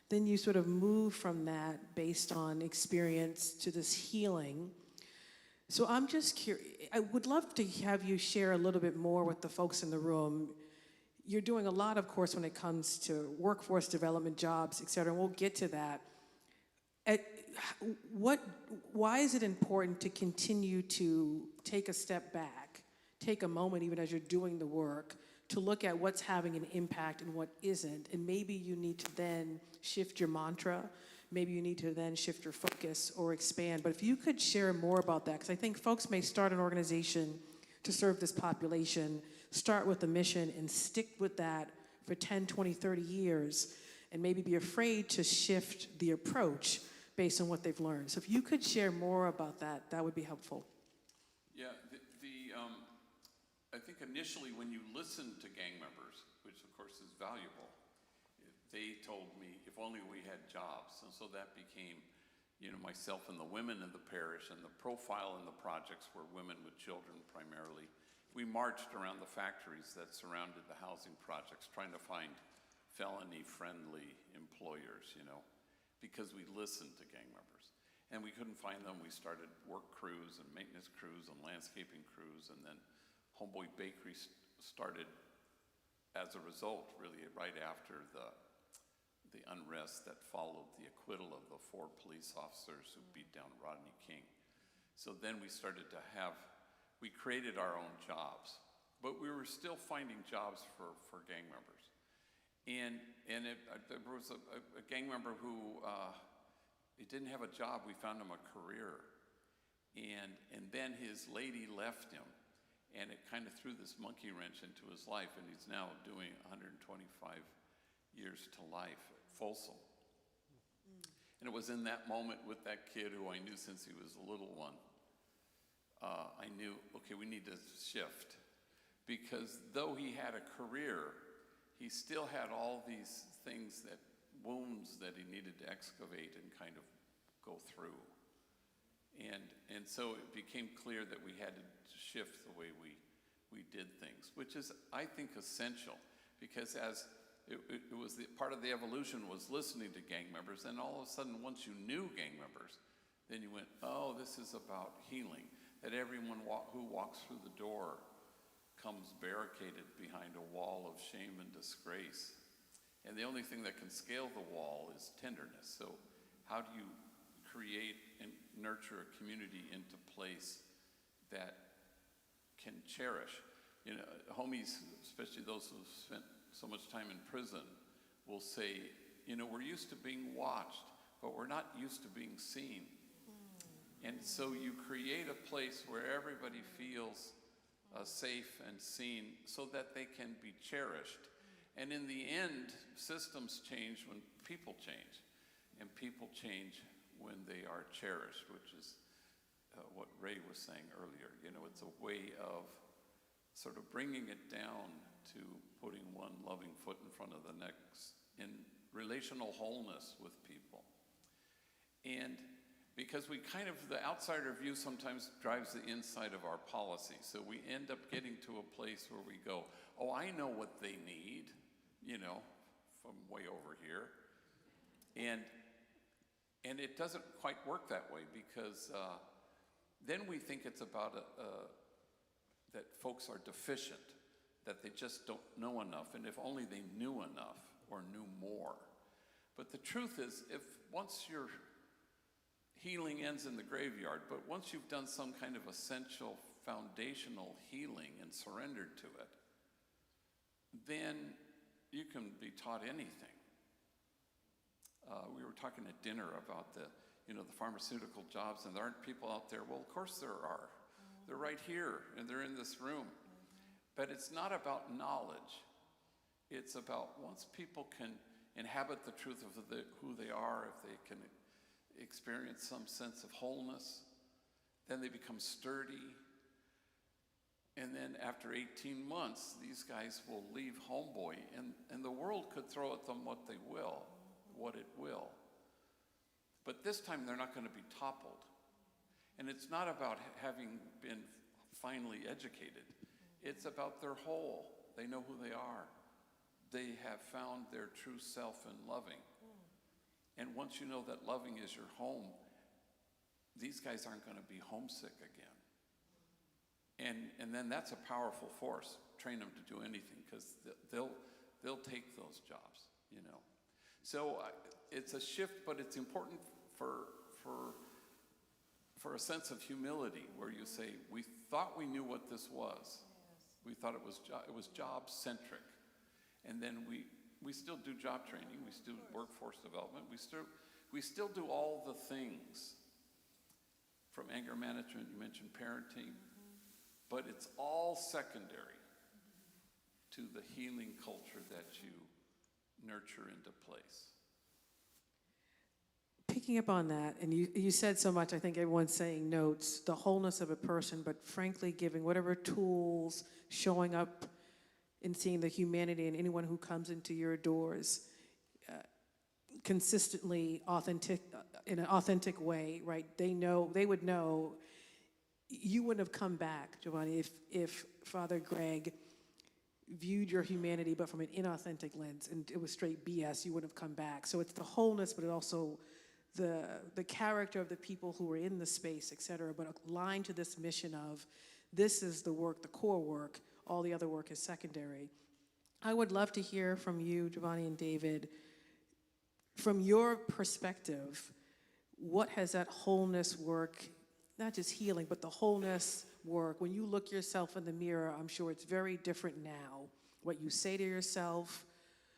Then you sort of move from that based on experience to this healing. So I'm just curious, I would love to have you share a little bit more with the folks in the room. You're doing a lot, of course, when it comes to workforce development, jobs, et cetera, and we'll get to that. Why is it important to continue to take a step back, take a moment even as you're doing the work, to look at what's having an impact and what isn't? And maybe you need to then shift your mantra, maybe you need to then shift your focus or expand. But if you could share more about that, because I think folks may start an organization to serve this population, start with a mission and stick with that for 10, 20, 30 years, and maybe be afraid to shift the approach based on what they've learned. So if you could share more about that, that would be helpful. Yeah, I think initially when you listen to gang members, which of course is valuable, they told me if only we had jobs. And so that became, you know, myself and the women in the parish, and the profile in the projects were women with children primarily. We marched around the factories that surrounded the housing projects trying to find felony-friendly employers, you know, because we listened to gang members. And we couldn't find them. We started work crews and maintenance crews and landscaping crews, and then Homeboy Bakery started as a result, really, right after the unrest that followed the acquittal of the 4 police officers who beat down Rodney King. So then we started to we created our own jobs, but we were still finding jobs for gang members. And there was a gang member who, he didn't have a job. We found him a career. And then his lady left him, and it kind of threw this monkey wrench into his life, and he's now doing 125 years to life at Folsom. And it was in that moment with that kid who I knew since he was a little one, I knew, okay, we need to shift. Because though he had a career, he still had all these things, wounds that he needed to excavate and kind of go through. And so it became clear that we had to shift the way we did things, which is, I think, essential, because as it was part of the evolution was listening to gang members, and all of a sudden, once you knew gang members, then you went, oh, this is about healing, that everyone who walks through the door comes barricaded behind a wall of shame and disgrace. And the only thing that can scale the wall is tenderness. So how do you create and nurture a community into place that can cherish? You know, homies, especially those who've spent so much time in prison, will say, you know, we're used to being watched, but we're not used to being seen. And so you create a place where everybody feels safe and seen so that they can be cherished. And in the end, systems change when people change. And people change when they are cherished, which is what Ray was saying earlier. You know, it's a way of sort of bringing it down to putting one loving foot in front of the next in relational wholeness with people. And because we kind of, the outsider view sometimes drives the inside of our policy. So we end up getting to a place where we go, oh, I know what they need, you know, from way over here. And it doesn't quite work that way, because then we think it's about that folks are deficient, that they just don't know enough, and if only they knew enough or knew more. But the truth is, if once you're healing ends in the graveyard, but once you've done some kind of essential foundational healing and surrendered to it, then you can be taught anything. We were talking at dinner about the pharmaceutical jobs, and there aren't people out there. Well, of course there are. They're right here, and they're in this room. But it's not about knowledge. It's about once people can inhabit the truth of who they are, if they can experience some sense of wholeness, then they become sturdy. And then after 18 months, these guys will leave Homeboy, and the world could throw at them what it will. But this time they're not going to be toppled. And it's not about having been finely educated. It's about their whole. They know who they are. They have found their true self in loving. And once you know that loving is your home, these guys aren't going to be homesick again. And then that's a powerful force. Train them to do anything, because they'll take those jobs, So it's a shift, but it's important for a sense of humility, where you say, we thought we knew what this was. We thought it was job-centric. And then we still do job training, we still do workforce development, we still do all the things. From anger management, you mentioned parenting, but it's all secondary to the healing culture that you nurture into place. Picking up on that, and you said so much, I think everyone's saying notes, the wholeness of a person, but frankly giving whatever tools, showing up and seeing the humanity in anyone who comes into your doors, consistently authentic, in an authentic way, right? They would know. You wouldn't have come back, Giovanni, if Father Greg viewed your humanity but from an inauthentic lens, and it was straight BS, you wouldn't have come back. So it's the wholeness, but it also the character of the people who are in the space, et cetera, but aligned to this mission of, this is the work, the core work, all the other work is secondary. I would love to hear from you, Giovanni and David, from your perspective, what has that wholeness work, not just healing, but the wholeness work, when you look yourself in the mirror, I'm sure it's very different now, what you say to yourself,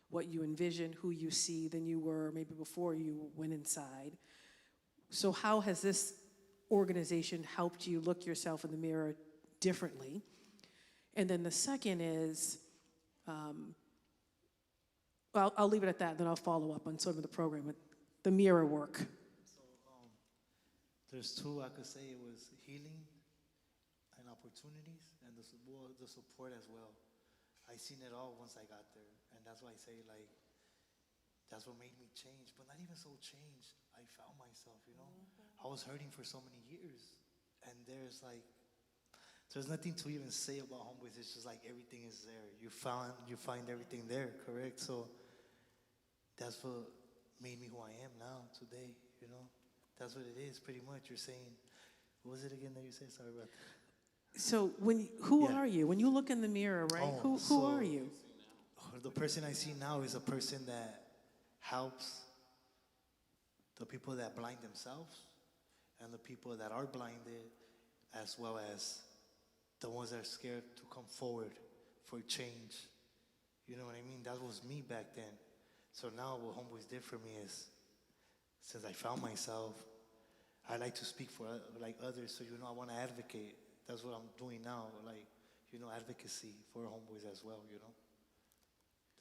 what you envision, who you see, than you were maybe before you went inside. So how has this organization helped you look yourself in the mirror differently? And then the second is, well, I'll leave it at that, then I'll follow up on sort of the program, the mirror work. So there's two I could say. It was healing and opportunities, and the support as well. I seen it all once I got there, and that's why I say, like, that's what made me change, but not even so change. I found myself, I was hurting for so many years, and there's nothing to even say about Homeboys. It's just like everything is there. You find everything there, correct? So that's what made me who I am now, today, That's what it is, pretty much. You're saying, what was it again that you said? Sorry about that. So who are you? When you look in the mirror, right? Who are you? The person I see now is a person that helps the people that blind themselves and the people that are blinded, as well as the ones that are scared to come forward for change. You know what I mean? That was me back then. So now what Homeboys did for me is, since I found myself, I like to speak for others. So I want to advocate. That's what I'm doing now. Advocacy for Homeboys as well.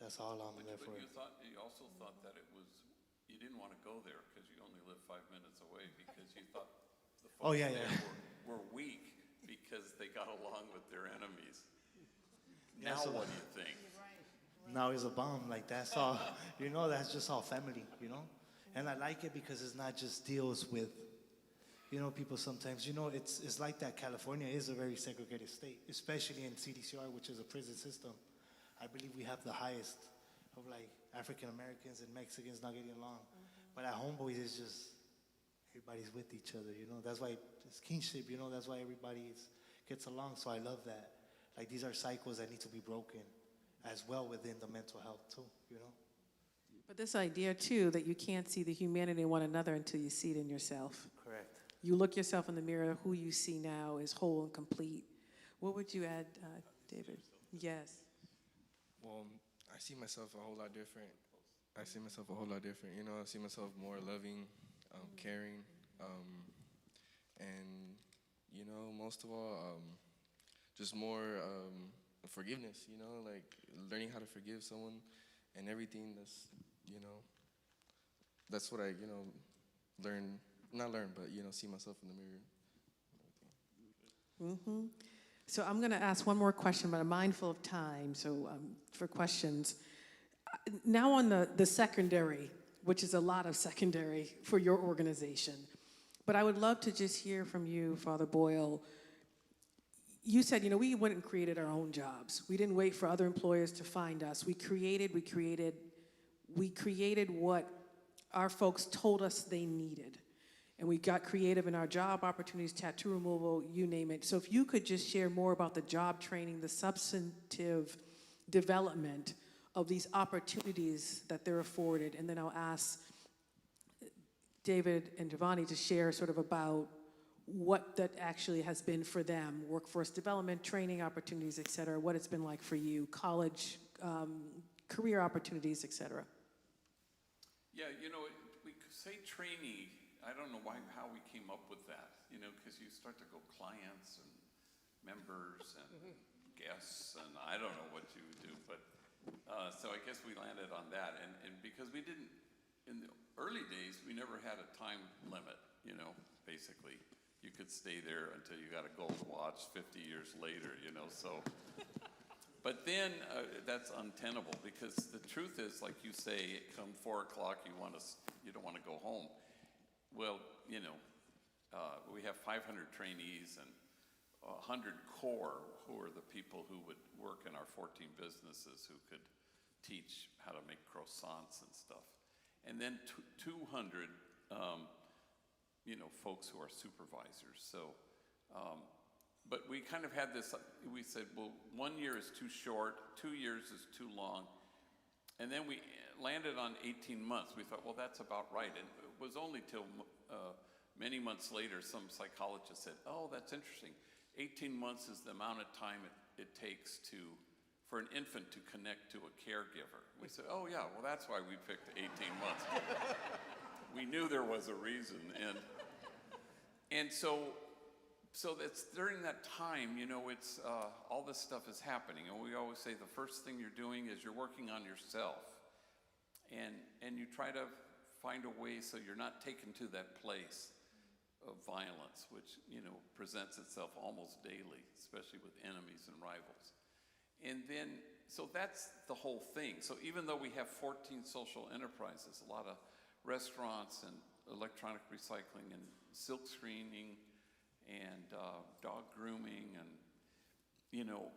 That's all I'm there for. But you also thought that you didn't want to go there because you only live 5 minutes away, because you thought the folks were weak because they got along with their enemies. Now what do you think? Now it's a bomb. That's all. That's just all family. And I like it because it's not just deals with, people sometimes, it's like that. California is a very segregated state, especially in CDCR, which is a prison system. I believe we have the highest of African Americans and Mexicans not getting along. But at Homeboys, it's just everybody's with each other. That's why it's kinship. That's why everybody gets along. So I love that. These are cycles that need to be broken, as well within the mental health too. But this idea, too, that you can't see the humanity in one another until you see it in yourself. Correct. You look yourself in the mirror, who you see now is whole and complete. What would you add, David? Yes. Well, I see myself a whole lot different. I see myself a whole lot different. You know, I see myself more loving, caring, and, you know, most of all, just more forgiveness, you know, like learning how to forgive someone and everything that's, you know, that's what I, you know, see myself in the mirror. Mm-hmm. So I'm going to ask one more question, but I'm mindful of time, so for questions. Now on the secondary, which is a lot of secondary for your organization, but I would love to just hear from you, Father Boyle. You said, you know, we went and created our own jobs. We didn't wait for other employers to find us. We created what our folks told us they needed. And we got creative in our job opportunities, tattoo removal, you name it. So if you could just share more about the job training, the substantive development of these opportunities that they're afforded. And then I'll ask David and Giovanni to share sort of about what that actually has been for them, workforce development, training opportunities, et cetera, what it's been like for you, college, career opportunities, et cetera. Yeah, you know, we say trainee. I don't know how we came up with that, you know, because you start to go clients and members and guests, and I don't know what you would do, but so I guess we landed on that, and because we didn't, in the early days, we never had a time limit, you know, basically. You could stay there until you got a gold watch 50 years later, you know, so. But then that's untenable, because the truth is, like you say, come 4 o'clock, you don't want to go home. Well, you know, we have 500 trainees and 100 core, who are the people who would work in our 14 businesses who could teach how to make croissants and stuff. And then 200, you know, folks who are supervisors. So, but we kind of had this, we said, well, 1 year is too short, 2 years is too long. And then we landed on 18 months. We thought, well, that's about right. And it was only till many months later, some psychologist said, oh, that's interesting. 18 months is the amount of time it takes for an infant to connect to a caregiver. We said, oh yeah, well, that's why we picked 18 months. We knew there was a reason. And so that's during that time, you know, it's all this stuff is happening. And we always say the first thing you're doing is you're working on yourself. And you try to find a way so you're not taken to that place of violence, which, you know, presents itself almost daily, especially with enemies and rivals. And then, so that's the whole thing. So even though we have 14 social enterprises, a lot of restaurants and electronic recycling and silk screening and dog grooming and, you know,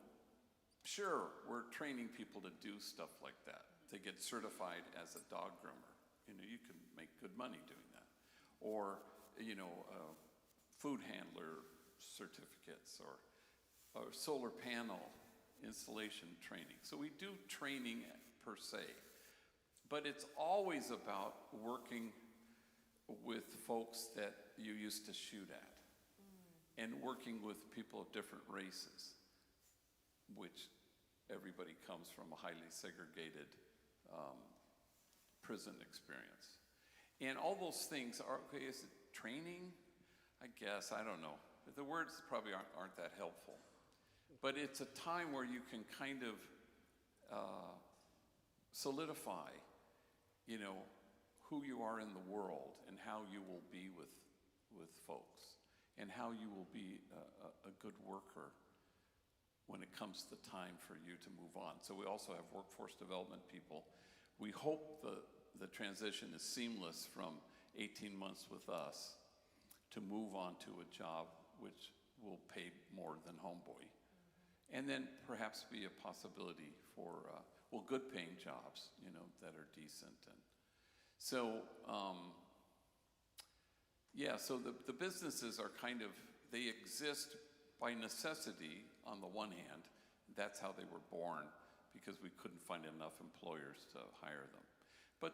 sure, we're training people to do stuff like that. To get certified as a dog groomer. You know, you can make good money doing that. Or, you know, food handler certificates or solar panel installation training. So we do training per se. But it's always about working with folks that you used to shoot at. And working with people of different races, which everybody comes from a highly segregated prison experience. And all those things are, okay, is it training? I guess, I don't know. The words probably aren't that helpful. But it's a time where you can kind of solidify, you know, who you are in the world and how you will be with folks and how you will be a good worker when it comes to time for you to move on. So we also have workforce development people. We hope the transition is seamless from 18 months with us to move on to a job which will pay more than Homeboy. And then perhaps be a possibility for, well, good paying jobs, you know, that are decent. And so, yeah, so the businesses are kind of, they exist by necessity on the one hand. That's how they were born, because we couldn't find enough employers to hire them. But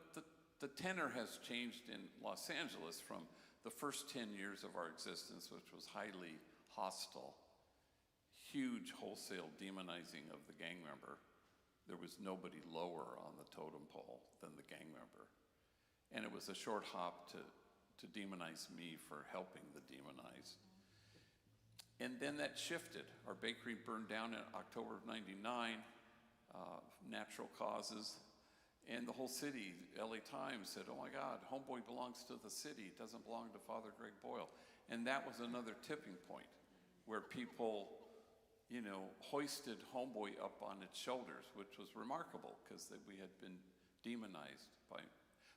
the tenor has changed in Los Angeles from the first 10 years of our existence, which was highly hostile, huge wholesale demonizing of the gang member. There was nobody lower on the totem pole than the gang member. And it was a short hop to demonize me for helping the demonized. And then that shifted. Our bakery burned down in October of '99, natural causes. And the whole city, LA Times said, oh my God, Homeboy belongs to the city. It doesn't belong to Father Greg Boyle. And that was another tipping point where people, you know, hoisted Homeboy up on its shoulders, which was remarkable because we had been demonized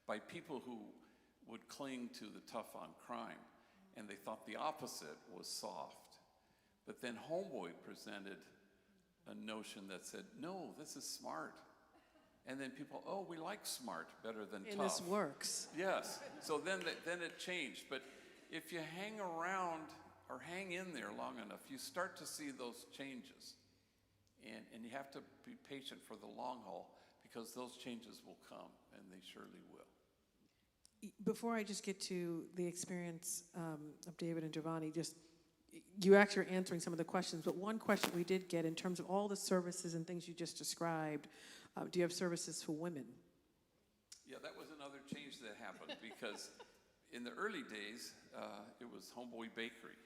by people who would cling to the tough on crime, and they thought the opposite was soft. But then Homeboy presented a notion that said, no, this is smart. And then people, oh, we like smart better than And tough. this works. Yes, so then it changed. But if you hang around or hang in there long enough, you start to see those changes. And you have to be patient for the long haul because those changes will come, and they surely will. Before I just get to the experience of David and Giovanni, just you actually are answering some of the questions, but one question we did get in terms of all the services and things you just described, do you have services for women? Yeah, that was another change that happened because in the early days, it was Homeboy Bakery.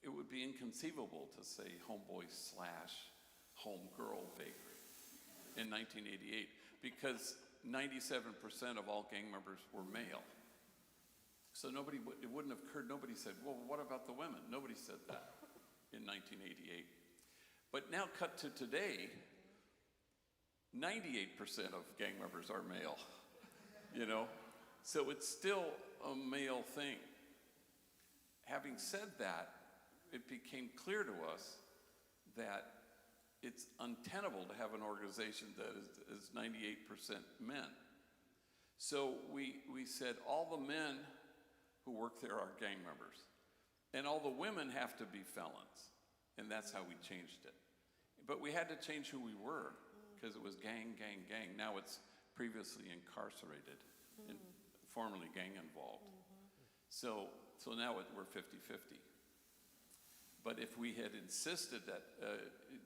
It would be inconceivable to say Homeboy / Homegirl Bakery in 1988 because 97% of all gang members were male. So it wouldn't have occurred, nobody said, well, what about the women? Nobody said that in 1988. But now cut to today, 98% of gang members are male, you know? So it's still a male thing. Having said that, it became clear to us that it's untenable to have an organization that is 98% men. So we said all the men who work there are gang members. And all the women have to be felons. And that's how we changed it. But we had to change who we were because it was gang, gang, gang. Now it's previously incarcerated and formerly gang involved. So now we're 50-50. But if we had insisted that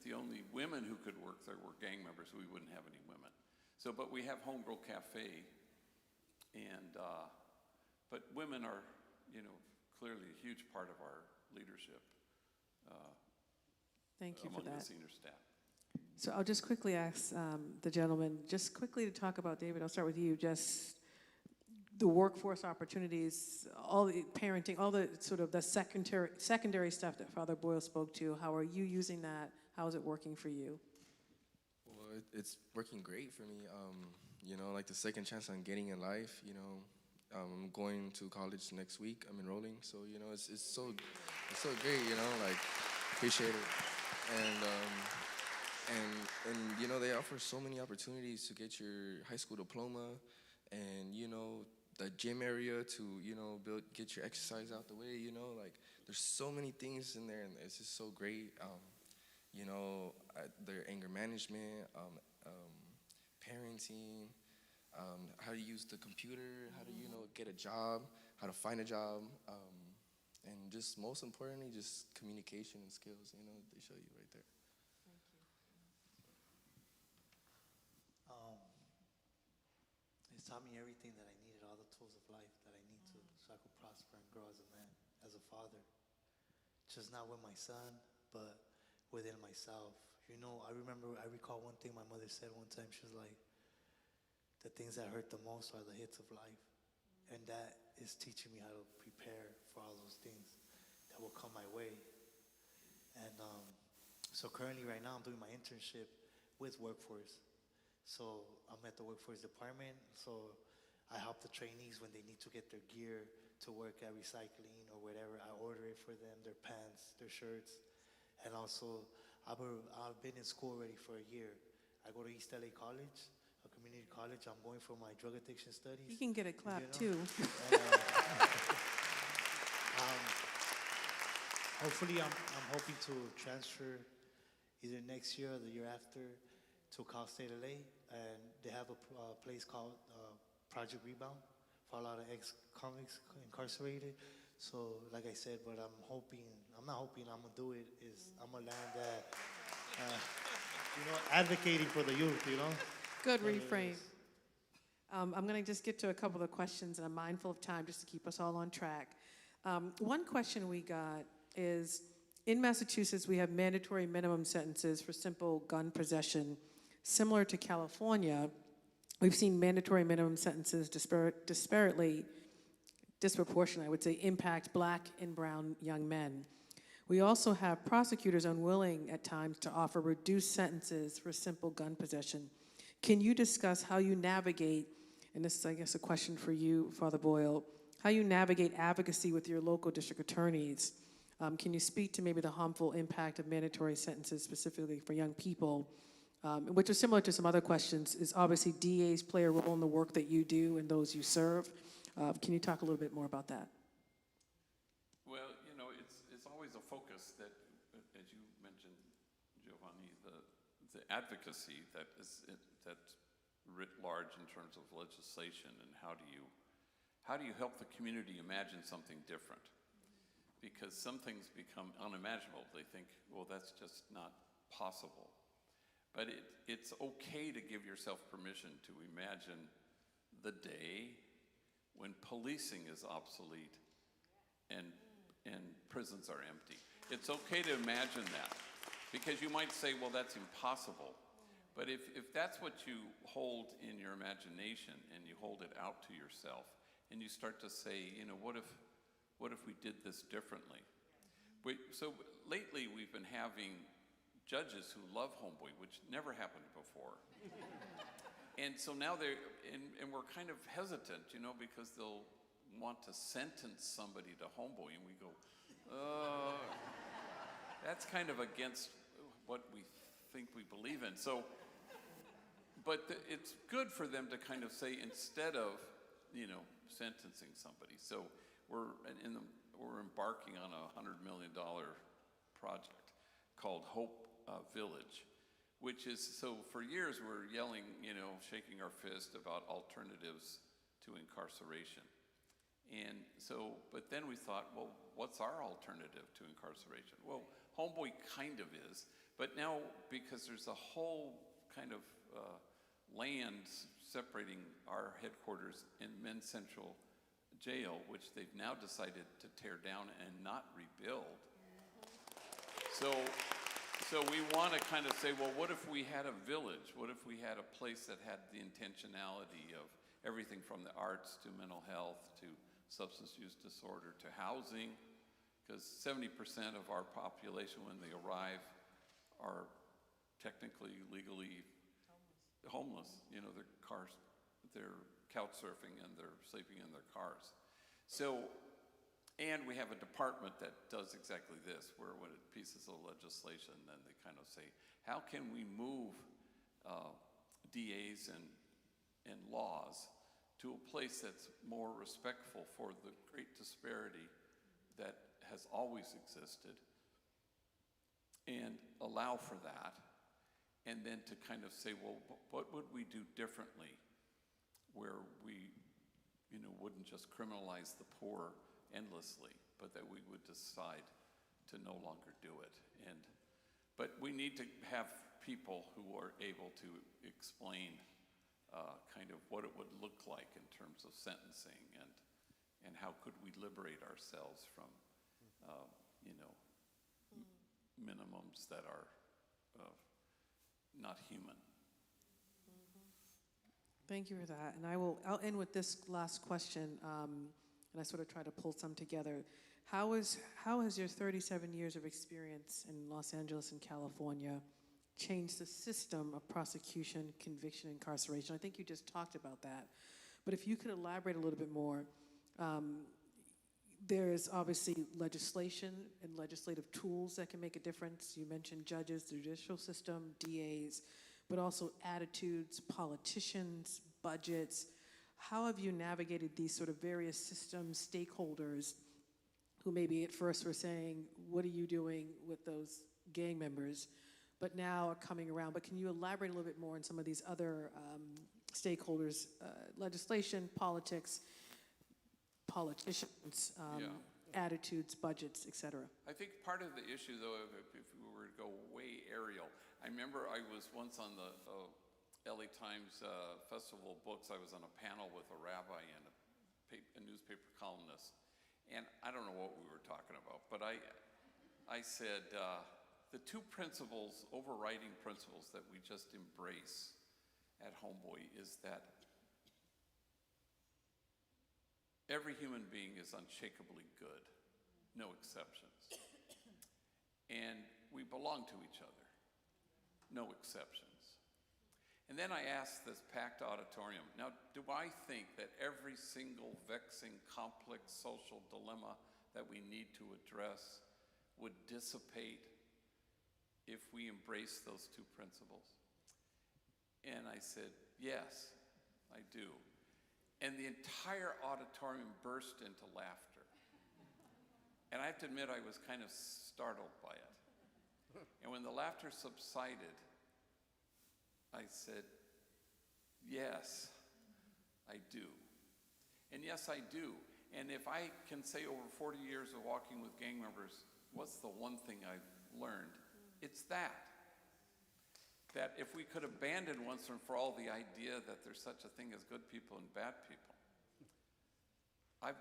the only women who could work there were gang members, we wouldn't have any women. So, but we have Homegirl Cafe, and but women are, you know, clearly a huge part of our leadership. Thank you for among that. the senior staff. So I'll just quickly ask the gentleman, just quickly to talk about, David, I'll start with you, just the workforce opportunities, all the parenting, all the sort of the secondary stuff that Father Boyle spoke to. How are you using that? How is it working for you? Well, it's working great for me. You know, like the second chance I'm getting in life, you know. I'm going to college next week. I'm enrolling. So, you know, it's so great, you know, like, appreciate it. And you know, they offer so many opportunities to get your high school diploma and, you know, the gym area to, you know, get your exercise out the way, you know, like, there's so many things in there, and it's just so great. You know, their anger management, parenting, how to use the computer, how to, you know, get a job, how to find a job, and just most importantly, just communication and skills, you know, they show you right there. It's taught me everything that I needed, all the tools of life that I need to, so I could prosper and grow as a man, as a father. Just not with my son, but within myself. You know, I recall one thing my mother said one time. She was like, the things that hurt the most are the hits of life. And that is teaching me how to prepare for all those things that will come my way. And so currently right now I'm doing my internship with Workforce. So I'm at the Workforce department, so I help the trainees when they need to get their gear to work at recycling or whatever. I order it for them, their pants, their shirts. And also, I've been in school already for a year. I go to East LA College, a community college. I'm going for my drug addiction studies. You can get a clap, you know? too. Hopefully, I'm hoping to transfer either next year or the year after to Cal State LA, and they have a place called Project Rebound for a lot of ex-convicts incarcerated. So, like I said, what I'm not hoping I'm gonna do it, is I'm gonna land that, advocating for the youth, Good That it reframe. is. I'm going to just get to a couple of questions, and I'm mindful of time just to keep us all on track. One question we got is, in Massachusetts, we have mandatory minimum sentences for simple gun possession. Similar to California, we've seen mandatory minimum sentences disproportionately, I would say, impact black and brown young men. We also have prosecutors unwilling at times to offer reduced sentences for simple gun possession. Can you discuss how you navigate, and this is, I guess, a question for you, Father Boyle, how you navigate advocacy with your local district attorneys? Can you speak to maybe the harmful impact of mandatory sentences specifically for young people, which is similar to some other questions, is obviously DAs play a role in the work that you do and those you serve. Can you talk a little bit more about that? Well, it's always a focus that, as you mentioned, Giovanni, the advocacy that's writ large in terms of legislation, and how do you help the community imagine something different? Because some things become unimaginable. They think, well, that's just not possible. But it's okay to give yourself permission to imagine the day when policing is obsolete and prisons are empty. It's okay to imagine that, because you might say, well, that's impossible. But if that's what you hold in your imagination, and you hold it out to yourself, and you start to say, what if we did this differently? So lately we've been having judges who love Homeboy, which never happened before. And so now we're kind of hesitant, because they'll want to sentence somebody to Homeboy, and we go, that's kind of against what we think we believe in. So, but it's good for them to kind of say, instead of, sentencing somebody. So we're embarking on a $100 million project called Hope Village, which is, so for years we're yelling, shaking our fist about alternatives to incarceration. And so, but then we thought, well, what's our alternative to incarceration? Well, Homeboy kind of is, but now, because there's a whole kind of land separating our headquarters in Men's Central Jail, which they've now decided to tear down and not rebuild. So we want to kind of say, well, what if we had a village? What if we had a place that had the intentionality of everything from the arts to mental health to substance use disorder to housing? Because 70% of our population, when they arrive, are technically, legally homeless. They're couch surfing and they're sleeping in their cars. So, and we have a department that does exactly this, where when it pieces of legislation, then they kind of say, how can we move DAs and laws to a place that's more respectful for the great disparity that has always existed, and allow for that, and then to kind of say, well, what would we do differently, where we, wouldn't just criminalize the poor endlessly, but that we would decide to no longer do it. But we need to have people who are able to explain kind of what it would look like in terms of sentencing, and how could we liberate ourselves from, minimums that are not human. Thank you for that. And I'll end with this last question, and I sort of try to pull some together. How has your 37 years of experience in Los Angeles and California changed the system of prosecution, conviction, incarceration? I think you just talked about that. But if you could elaborate a little bit more, there is obviously legislation and legislative tools that can make a difference. You mentioned judges, the judicial system, DAs, but also attitudes, politicians, budgets. How have you navigated these sort of various systems, stakeholders, who maybe at first were saying, what are you doing with those gang members, but now are coming around? But can you elaborate a little bit more on some of these other stakeholders, legislation, politics, politicians, Yeah. attitudes, budgets, et cetera. I think part of the issue, though, if we were to go way aerial, I remember I was once on the LA Times Festival of Books. I was on a panel with a rabbi and a newspaper columnist, and I don't know what we were talking about, but I said the two principles, overriding principles that we just embrace at Homeboy is that every human being is unshakably good, no exceptions. And we belong to each other, no exceptions. And then I asked this packed auditorium, now, do I think that every single vexing, complex social dilemma that we need to address would dissipate if we embrace those two principles? And I said, yes, I do. And the entire auditorium burst into laughter. And I have to admit, I was kind of startled by it. And when the laughter subsided, I said, yes, I do. And yes, I do. And if I can say over 40 years of walking with gang members, what's the one thing I've learned? It's that if we could abandon once and for all the idea that there's such a thing as good people and bad people. I've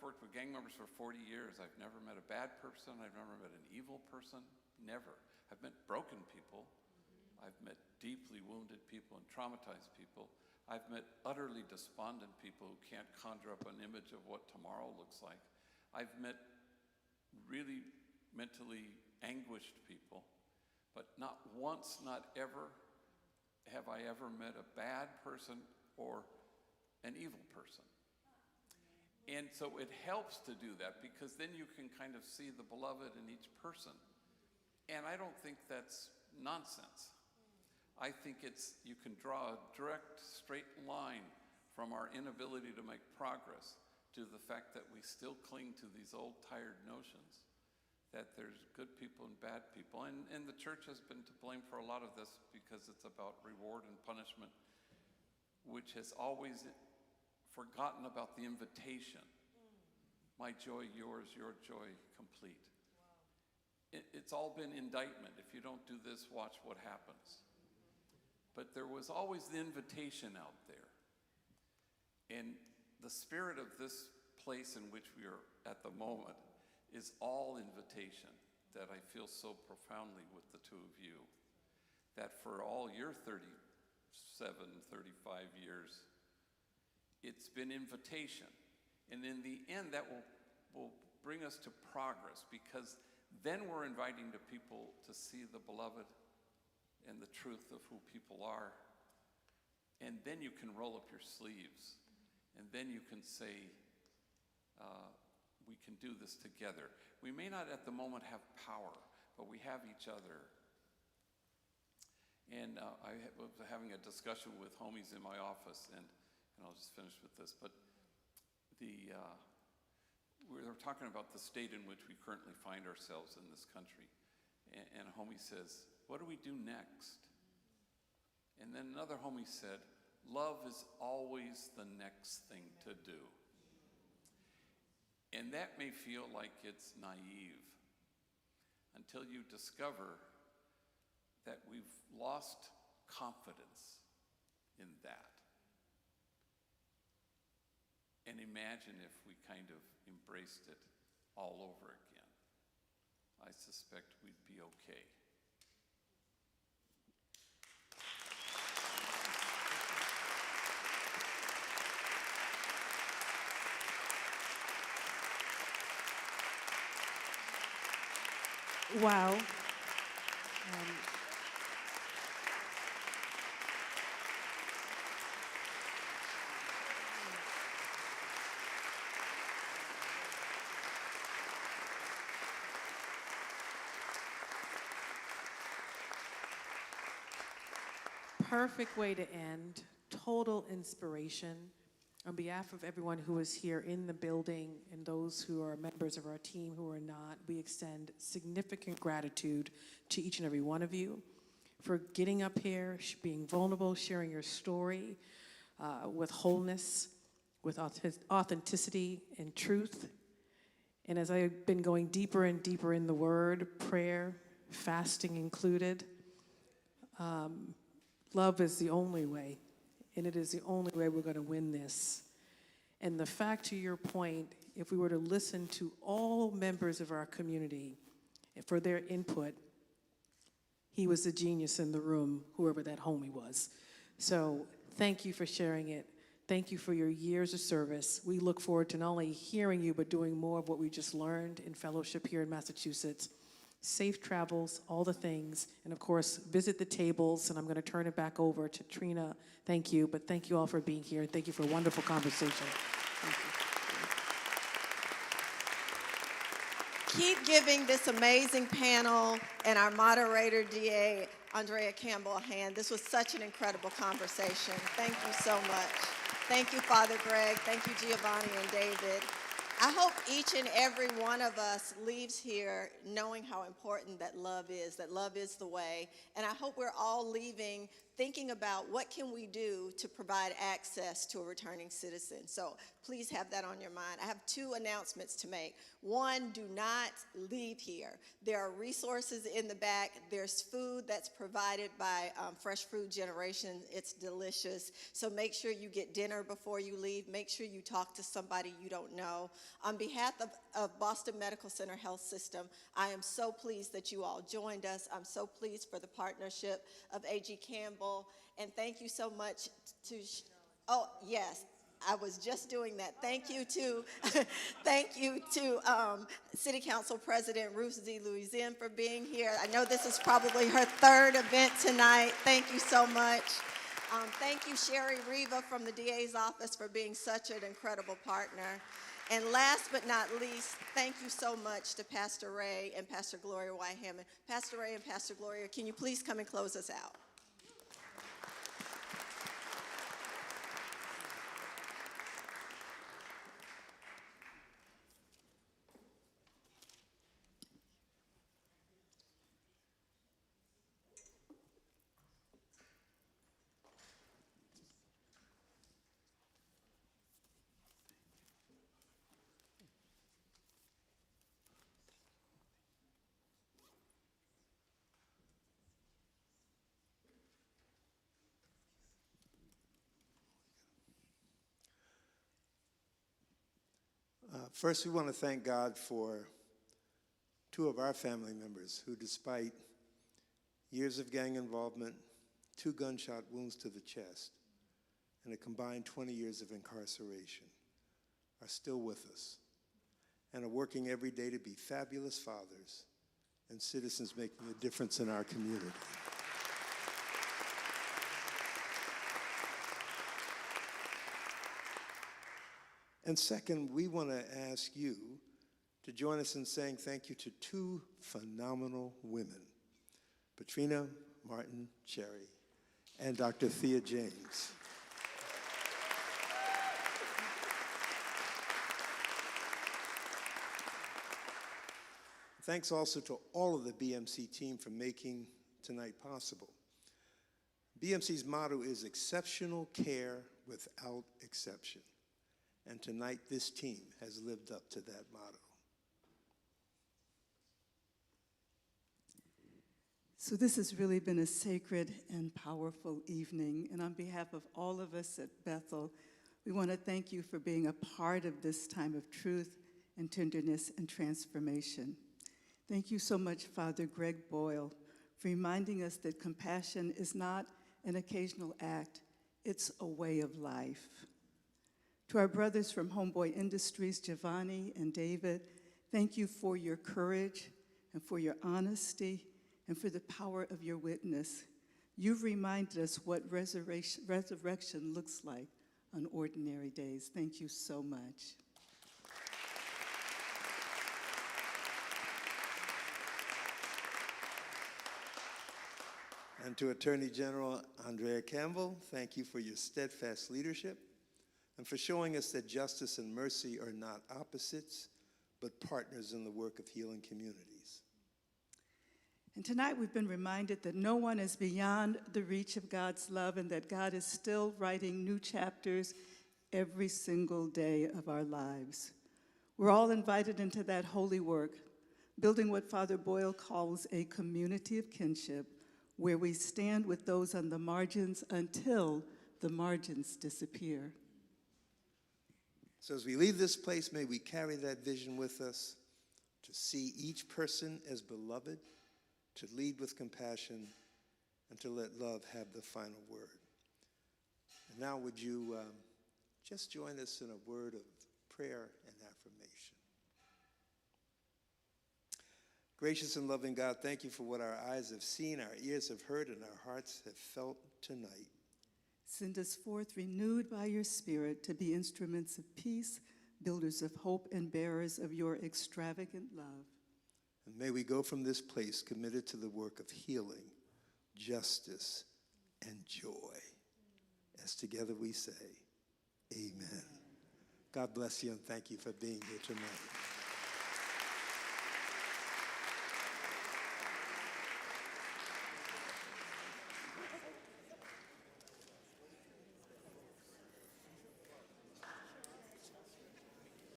worked with gang members for 40 years. I've never met a bad person. I've never met an evil person. Never. I've met broken people. I've met deeply wounded people and traumatized people. I've met utterly despondent people who can't conjure up an image of what tomorrow looks like. I've met really mentally anguished people, but not once, not ever have I ever met a bad person or an evil person. And so it helps to do that because then you can kind of see the beloved in each person. And I don't think that's nonsense. I think you can draw a direct, straight line from our inability to make progress to the fact that we still cling to these old, tired notions that there's good people and bad people. And the church has been to blame for a lot of this because it's about reward and punishment, which has always forgotten about the invitation. My joy, yours, your joy, complete. It's all been indictment. If you don't do this, watch what happens. But there was always the invitation out there. And the spirit of this place in which we are at the moment is all invitation, that I feel so profoundly with the two of you, that for all your 37, 35 years, it's been invitation. And in the end, that will bring us to progress, because then we're inviting the people to see the beloved and the truth of who people are. And then you can roll up your sleeves, and then you can say, we can do this together. We may not at the moment have power, but we have each other. And I was having a discussion with homies in my office, and I'll just finish with this, but we were talking about the state in which we currently find ourselves in this country. And a homie says, what do we do next? And then another homie said, love is always the next thing to do. And that may feel like it's naive until you discover that we've lost confidence in that. And imagine if we kind of embraced it all over again. I suspect we'd be okay. Wow. Perfect way to end. Total inspiration. On behalf of everyone who is here in the building and those who are members of our team who are not, we extend significant gratitude to each and every one of you. for getting up here, being vulnerable, sharing your story with wholeness, with authenticity and truth. And as I've been going deeper and deeper in the Word, prayer, fasting included, love is the only way, and it is the only way we're going to win this. And the fact, to your point, if we were to listen to all members of our community for their input, he was the genius in the room, whoever that homie was. So thank you for sharing it. Thank you for your years of service. We look forward to not only hearing you, but doing more of what we just learned in fellowship here in Massachusetts. Safe travels, all the things, and of course, visit the tables, and I'm going to turn it back over to Trina. Thank you, but thank you all for being here, and thank you for a wonderful conversation. Keep giving this amazing panel and our moderator, DA Andrea Campbell, a hand. This was such an incredible conversation. Thank you so much. Thank you, Father Greg. Thank you, Giovanni and David. I hope each and every one of us leaves here knowing how important that love is the way. And I hope we're all leaving thinking about what can we do to provide access to a returning citizen. So please have that on your mind. I have two announcements to make. One, do not leave here. There are resources in the back. There's food that's provided by Fresh Food Generation. It's delicious. So make sure you get dinner before you leave. Make sure you talk to somebody you don't know. On behalf of Boston Medical Center Health System, I am so pleased that you all joined us. I'm so pleased for the partnership of A.G. Campbell. And thank you so much to, oh, yes. I was just doing that. Thank you to, City Council President Ruth Z. Louisin for being here. I know this is probably her third event tonight. Thank you so much. Thank you, Sherry Riva from the DA's office for being such an incredible partner. And last but not least, thank you so much to Pastor Ray and Pastor Gloria White Hammond. Pastor Ray and Pastor Gloria, can you please come and close us out? First, we want to thank God for two of our family members who, despite years of gang involvement, 2 gunshot wounds to the chest, and a combined 20 years of incarceration, are still with us and are working every day to be fabulous fathers and citizens making a difference in our community. And second, we want to ask you to join us in saying thank you to 2 phenomenal women, Patrina Martin Cherry and Dr. Thea James. Thanks also to all of the BMC team for making tonight possible. BMC's motto is exceptional care without exception. And tonight, this team has lived up to that motto. So this has really been a sacred and powerful evening. And on behalf of all of us at Bethel, we want to thank you for being a part of this time of truth and tenderness and transformation. Thank you so much, Father Greg Boyle, for reminding us that compassion is not an occasional act, it's a way of life. To our brothers from Homeboy Industries, Giovanni and David, thank you for your courage and for your honesty and for the power of your witness. You've reminded us what resurrection looks like on ordinary days. Thank you so much. And to Attorney General Andrea Campbell, thank you for your steadfast leadership and for showing us that justice and mercy are not opposites, but partners in the work of healing communities. And tonight we've been reminded that no one is beyond the reach of God's love and that God is still writing new chapters every single day of our lives. We're all invited into that holy work, building what Father Boyle calls a community of kinship, where we stand with those on the margins until the margins disappear. So as we leave this place, may we carry that vision with us to see each person as beloved, to lead with compassion, and to let love have the final word. And now would you just join us in a word of prayer and affirmation. Gracious and loving God, thank you for what our eyes have seen, our ears have heard, and our hearts have felt tonight. Send us forth renewed by your Spirit to be instruments of peace, builders of hope, and bearers of your extravagant love. And may we go from this place committed to the work of healing, justice, and joy. As together we say, amen. God bless you and thank you for being here tonight.